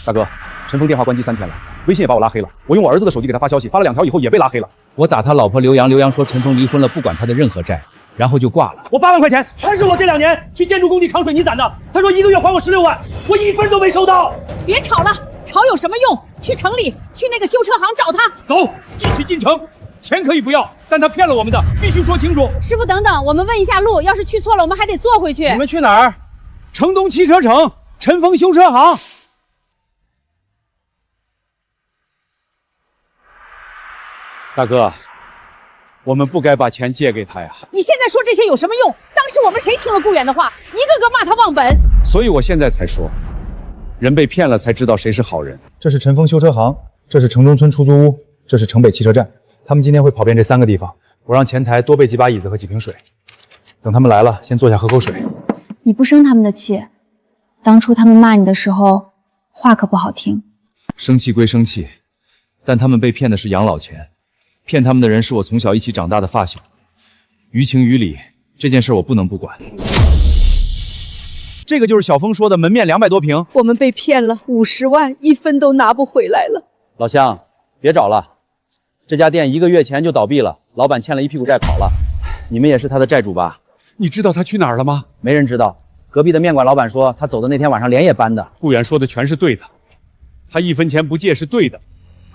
大哥，陈峰电话关机3天了，微信也把我拉黑了。我用我儿子的手机给他发消息，发了2条以后也被拉黑了。我打他老婆刘洋，刘洋说陈峰离婚了，不管他的任何债，然后就挂了。我8万块钱全是我这2年去建筑工地扛水泥攒的，他说1个月还我16万，我1分都没收到。别吵了，吵有什么用？去城里，去那个修车行找他。走，一起进城。钱可以不要，但他骗了我们的，必须说清楚。师傅，等等，我们问一下路，要是去错了，我们还得坐回去。你们去哪儿？城东汽车城，陈峰修车行。大哥，我们不该把钱借给他呀。你现在说这些有什么用？当时我们谁听了顾远的话，一个个骂他忘本。所以我现在才说，人被骗了才知道谁是好人。这是陈峰修车行，这是城中村出租屋，这是城北汽车站。他们今天会跑遍这3个地方，我让前台多备几把椅子和几瓶水。等他们来了，先坐下喝口水。你不生他们的气，当初他们骂你的时候，话可不好听。生气归生气，但他们被骗的是养老钱，骗他们的人是我从小一起长大的发小。于情于理，这件事我不能不管。这个就是小峰说的门面200多平，我们被骗了50万，1分都拿不回来了。老乡，别找了，这家店1个月前就倒闭了，老板欠了一屁股债跑了。你们也是他的债主吧？你知道他去哪儿了吗？没人知道。隔壁的面馆老板说，他走的那天晚上连夜搬的。顾远说的全是对的，他1分钱不借是对的。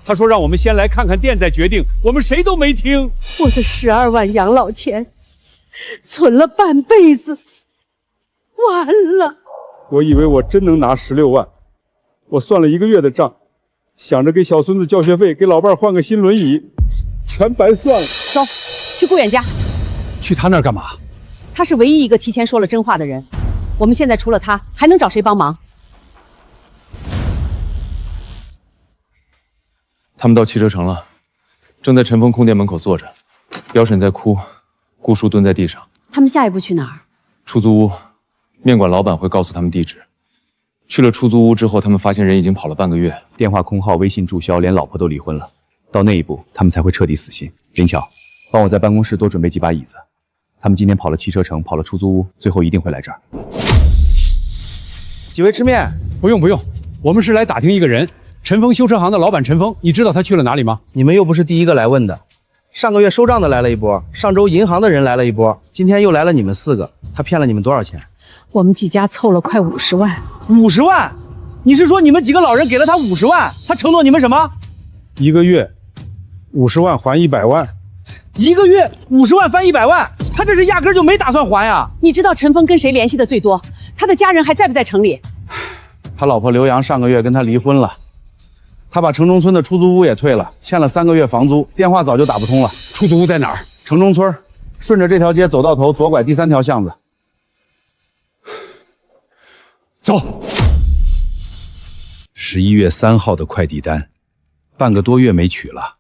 他说让我们先来看看店再决定，我们谁都没听。我的12万养老钱，存了半辈子，完了。我以为我真能拿16万，我算了1个月的账，想着给小孙子交学费，给老伴换个新轮椅，全白算了。走，去顾远家。去他那儿干嘛？他是唯一一个提前说了真话的人，我们现在除了他，还能找谁帮忙？他们到汽车城了，正在陈峰空店门口坐着，表婶在哭，顾叔蹲在地上。他们下一步去哪儿？出租屋，面馆老板会告诉他们地址。去了出租屋之后，他们发现人已经跑了半个月，电话空号、微信注销，连老婆都离婚了。到那一步，他们才会彻底死心。林巧，帮我在办公室多准备几把椅子。他们今天跑了汽车城，跑了出租屋，最后一定会来这儿。几位吃面？不用，我们是来打听一个人，陈峰修车行的老板陈峰，你知道他去了哪里吗？你们又不是第一个来问的，上个月收账的来了一波，上周银行的人来了一波，今天又来了你们4个，他骗了你们多少钱？我们几家凑了快50万。50万？你是说你们几个老人给了他50万？他承诺你们什么？1个月50万还100万。1个月50万翻100万，他这是压根就没打算还呀！你知道陈峰跟谁联系的最多？他的家人还在不在城里？他老婆刘洋上个月跟他离婚了，他把城中村的出租屋也退了，欠了3个月房租，电话早就打不通了。出租屋在哪儿？城中村，顺着这条街走到头，左拐第3条巷子。走。11月3号的快递单，半个多月没取了。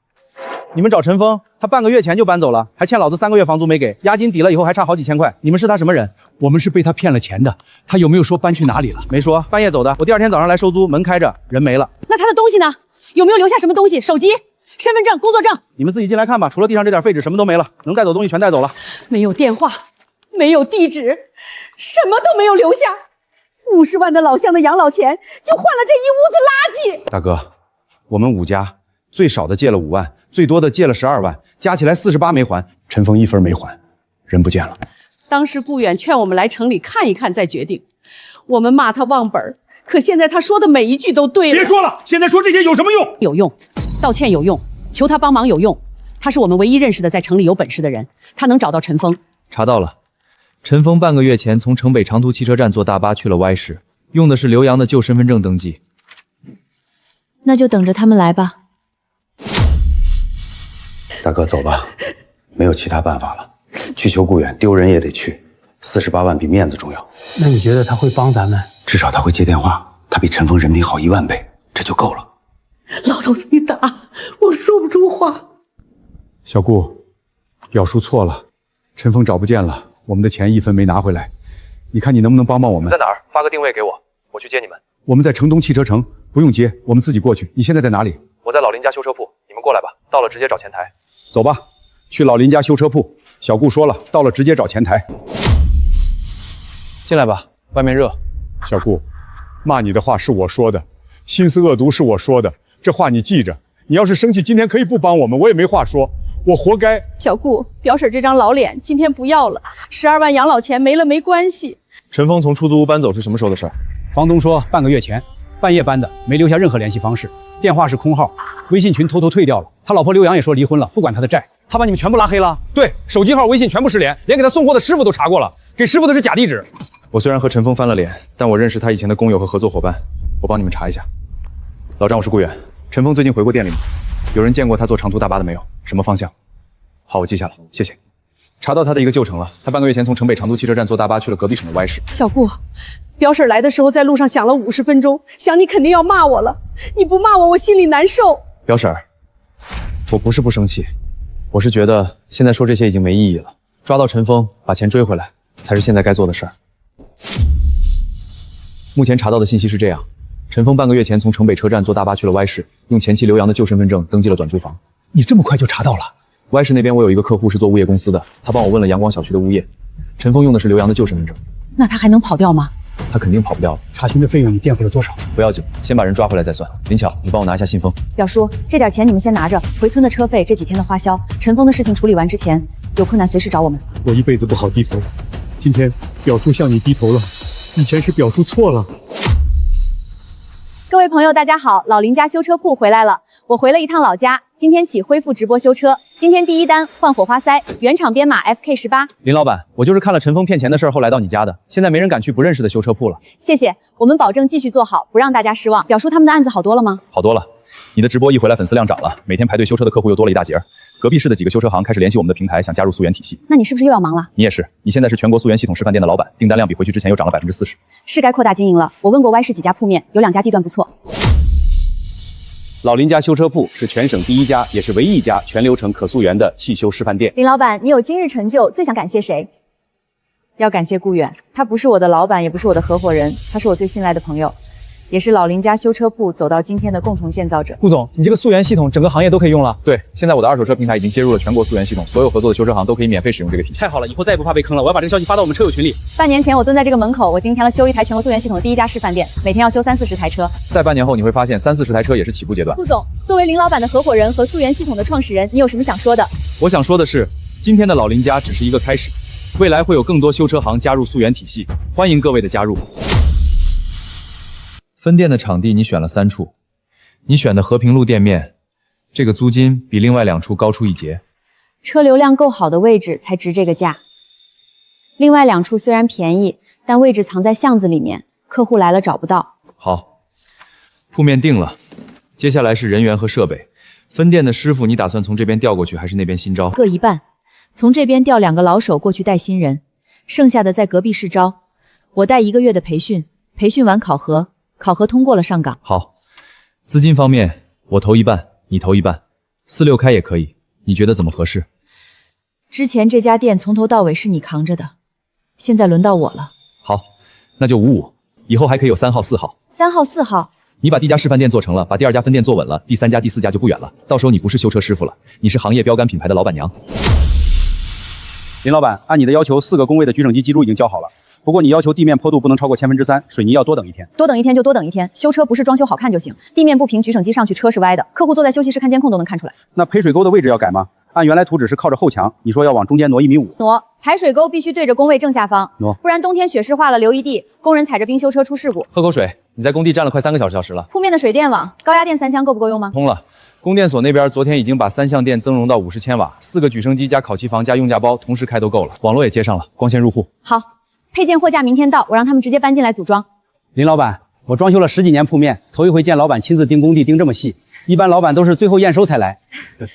你们找陈峰，他半个月前就搬走了，还欠老子3个月房租没给，押金抵了以后还差好几千块。你们是他什么人？我们是被他骗了钱的。他有没有说搬去哪里了？没说，半夜走的。我第2天早上来收租，门开着，人没了。那他的东西呢？有没有留下什么东西？手机、身份证、工作证？你们自己进来看吧，除了地上这点废纸，什么都没了。能带走东西全带走了。没有电话，没有地址，什么都没有留下。50万的老乡的养老钱，就换了这一屋子垃圾。大哥，我们5家最少的借了5万，最多的借了12万，加起来48没还。陈峰1分没还，人不见了。当时顾远劝我们来城里看一看再决定，我们骂他忘本，可现在他说的每一句都对了。别说了，现在说这些有什么用？有用，道歉有用，求他帮忙有用。他是我们唯一认识的在城里有本事的人，他能找到陈峰。查到了，陈峰半个月前从城北长途汽车站坐大巴去了 Y 市，用的是刘洋的旧身份证登记。那就等着他们来吧。大哥，走吧，没有其他办法了。去求顾远，丢人也得去。48万比面子重要。那你觉得他会帮咱们？至少他会接电话，他比陈峰人品好1万倍，这就够了。老头子，你打我说不出话。小顾，表叔错了，陈峰找不见了，我们的钱1分没拿回来。你看你能不能帮帮我们？在哪儿？发个定位给我，我去接你们。我们在城东汽车城，不用接，我们自己过去。你现在在哪里？我在老林家修车铺，你们过来吧。到了直接找前台。走吧，去老林家修车铺。小顾说了，到了直接找前台。进来吧，外面热。小顾，骂你的话是我说的，心思恶毒是我说的，这话你记着。你要是生气，今天可以不帮我们，我也没话说，我活该。小顾，表婶这张老脸今天不要了，12万养老钱没了没关系。陈峰从出租屋搬走是什么时候的事儿？房东说半个月前，半夜搬的，没留下任何联系方式，电话是空号，微信群偷偷退掉了。他老婆刘洋也说离婚了，不管他的债。他把你们全部拉黑了？对，手机号、微信全部失联，连给他送货的师傅都查过了，给师傅的是假地址。我虽然和陈峰翻了脸，但我认识他以前的工友和合作伙伴，我帮你们查一下。老张，我是顾远，陈峰最近回过店里吗？有人见过他坐长途大巴的没有？什么方向？好，我记下了，谢谢。查到他的一个旧城了，他半个月前从城北长途汽车站坐大巴去了隔壁省的 Y 市。小顾，表婶来的时候在路上想了50分钟，想你肯定要骂我了，你不骂我，我心里难受。表婶，我不是不生气，我是觉得现在说这些已经没意义了。抓到陈峰，把钱追回来，才是现在该做的事儿。目前查到的信息是这样：陈峰半个月前从城北车站坐大巴去了 Y 市，用前妻刘洋的旧身份证登记了短租房。你这么快就查到了？Y 市那边我有一个客户是做物业公司的，他帮我问了阳光小区的物业，陈峰用的是刘洋的旧身份证。那他还能跑掉吗？他肯定跑不掉了。查询的费用你垫付了多少？不要紧，先把人抓回来再算。林巧，你帮我拿一下信封。表叔，这点钱你们先拿着，回村的车费，这几天的花销。陈峰的事情处理完之前，有困难随时找我们。我一辈子不好低头，今天表叔向你低头了，以前是表叔错了。各位朋友，大家好，老林家修车铺回来了。我回了一趟老家，今天起恢复直播修车。今天第一单换火花塞，原厂编码 FK18。林老板，我就是看了陈峰骗钱的事后来到你家的，现在没人敢去不认识的修车铺了。谢谢，我们保证继续做好，不让大家失望。表叔他们的案子好多了吗？好多了，你的直播一回来粉丝量涨了，每天排队修车的客户又多了一大截。隔壁市的几个修车行开始联系我们的平台，想加入溯源体系。那你是不是又要忙了？你也是，你现在是全国溯源系统示范店的老板，订单量比回去之前又涨了40%。是该扩大经营了。我问过 Y 市几家铺面，有2家地段不错。老林家修车铺是全省第一家，也是唯一一家全流程可溯源的汽修示范店。林老板，你有今日成就，最想感谢谁？要感谢顾远，他不是我的老板，也不是我的合伙人，他是我最信赖的朋友，也是老林家修车铺走到今天的共同建造者。顾总，你这个溯源系统整个行业都可以用了。对，现在我的二手车平台已经接入了全国溯源系统，所有合作的修车行都可以免费使用这个体系。太好了，以后再也不怕被坑了。我要把这个消息发到我们车友群里。半年前我蹲在这个门口，我今天了修一台全国溯源系统的第一家示范店，每天要修30-40台车。在半年后你会发现30-40台车也是起步阶段。顾总，作为林老板的合伙人和溯源系统的创始人，你有什么想说的？我想说的是，今天的老林家只是一个开始，未来会有更多修车行加入溯源体系，欢迎各位的加入。分店的场地你选了3处，你选的和平路店面，这个租金比另外2处高出1截。车流量够好的位置才值这个价。另外2处虽然便宜，但位置藏在巷子里面，客户来了找不到。好，铺面定了，接下来是人员和设备。分店的师傅你打算从这边调过去，还是那边新招？各一半，从这边调2个老手过去带新人，剩下的在隔壁市招。我带1个月的培训，培训完考核，考核通过了上岗。好，资金方面我投一半，你投一半，4-6开也可以，你觉得怎么合适？之前这家店从头到尾是你扛着的，现在轮到我了。好，那就5-5，以后还可以有3号、4号。3号、4号。你把第1家示范店做成了，把第2家分店做稳了，第3家、第4家就不远了。到时候你不是修车师傅了，你是行业标杆品牌的老板娘。林老板，按你的要求，4个工位的举省机基柱已经交好了。不过你要求地面坡度不能超过3%，水泥要多等1天。多等1天就多等1天，修车不是装修好看就行。地面不平，举省机上去车是歪的，客户坐在休息室看监控都能看出来。那配水沟的位置要改吗？按原来图纸是靠着后墙，你说要往中间挪1.5米。挪，排水沟必须对着工位正下方，挪，不然冬天雪湿化了留一地，工人踩着冰修车出事故。喝口水，你在工地站了快3个小时了。铺面的水电网，高压电3箱够不够用吗？通了。供电所那边昨天已经把3项电增容到50千瓦，4个举升机加烤漆房加用架包同时开都够了，网络也接上了，光纤入户。好，配件货架明天到，我让他们直接搬进来组装。林老板，我装修了10几年铺面，头一回见老板亲自盯工地盯这么细，一般老板都是最后验收才来。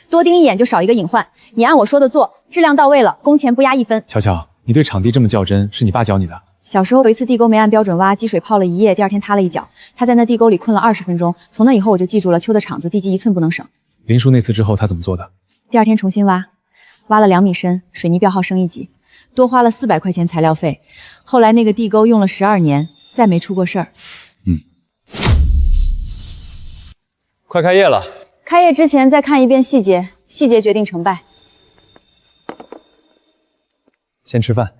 多盯一眼就少一个隐患，你按我说的做，质量到位了，工钱不压1分。乔乔，你对场地这么较真，是你爸教你的？小时候有一次地沟没按标准挖，积水泡了1夜，第2天塌了一脚，他在那地沟里困了20分钟，从那以后我就记住了，修的厂子地基1寸不能省。林叔那次之后他怎么做的？第2天重新挖，挖了2米深，水泥标号升1级，多花了400块钱材料费。后来那个地沟用了12年，再没出过事儿。快开业了，开业之前再看一遍细节，细节决定成败。先吃饭。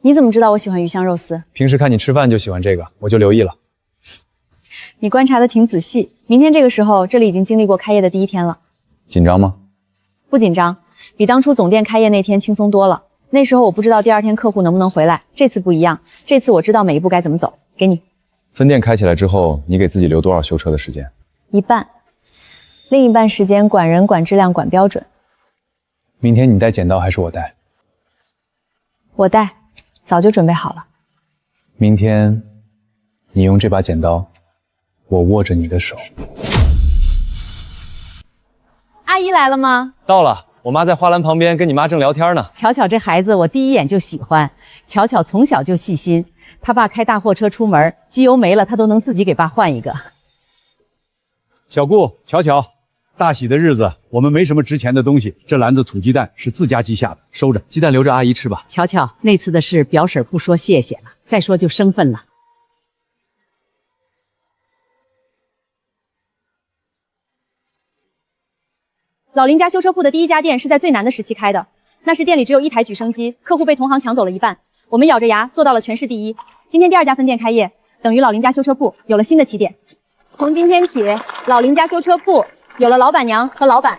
你怎么知道我喜欢鱼香肉丝？平时看你吃饭就喜欢这个，我就留意了。你观察的挺仔细。明天这个时候，这里已经经历过开业的第1天了。紧张吗？不紧张，比当初总店开业那天轻松多了。那时候我不知道第2天客户能不能回来，这次不一样，这次我知道每一步该怎么走。给你。分店开起来之后，你给自己留多少修车的时间？1半，另一半时间管人、管质量、管标准。明天你带剪刀还是我带？我带，早就准备好了。明天你用这把剪刀，我握着你的手。阿姨来了吗？到了，我妈在花篮旁边跟你妈正聊天呢。巧巧这孩子我第一眼就喜欢，巧巧从小就细心，他爸开大货车出门，机油没了他都能自己给爸换一个。小顾，巧巧，大喜的日子，我们没什么值钱的东西，这篮子土鸡蛋是自家鸡下的，收着，鸡蛋留着阿姨吃吧。巧巧，那次的事表婶不说谢谢了，再说就生分了。老林家修车铺的第1家店是在最难的时期开的，那时店里只有1台举升机，客户被同行抢走了1半，我们咬着牙做到了全市第1。今天第2家分店开业，等于老林家修车铺有了新的起点。从今天起，老林家修车铺有了老板娘和老板。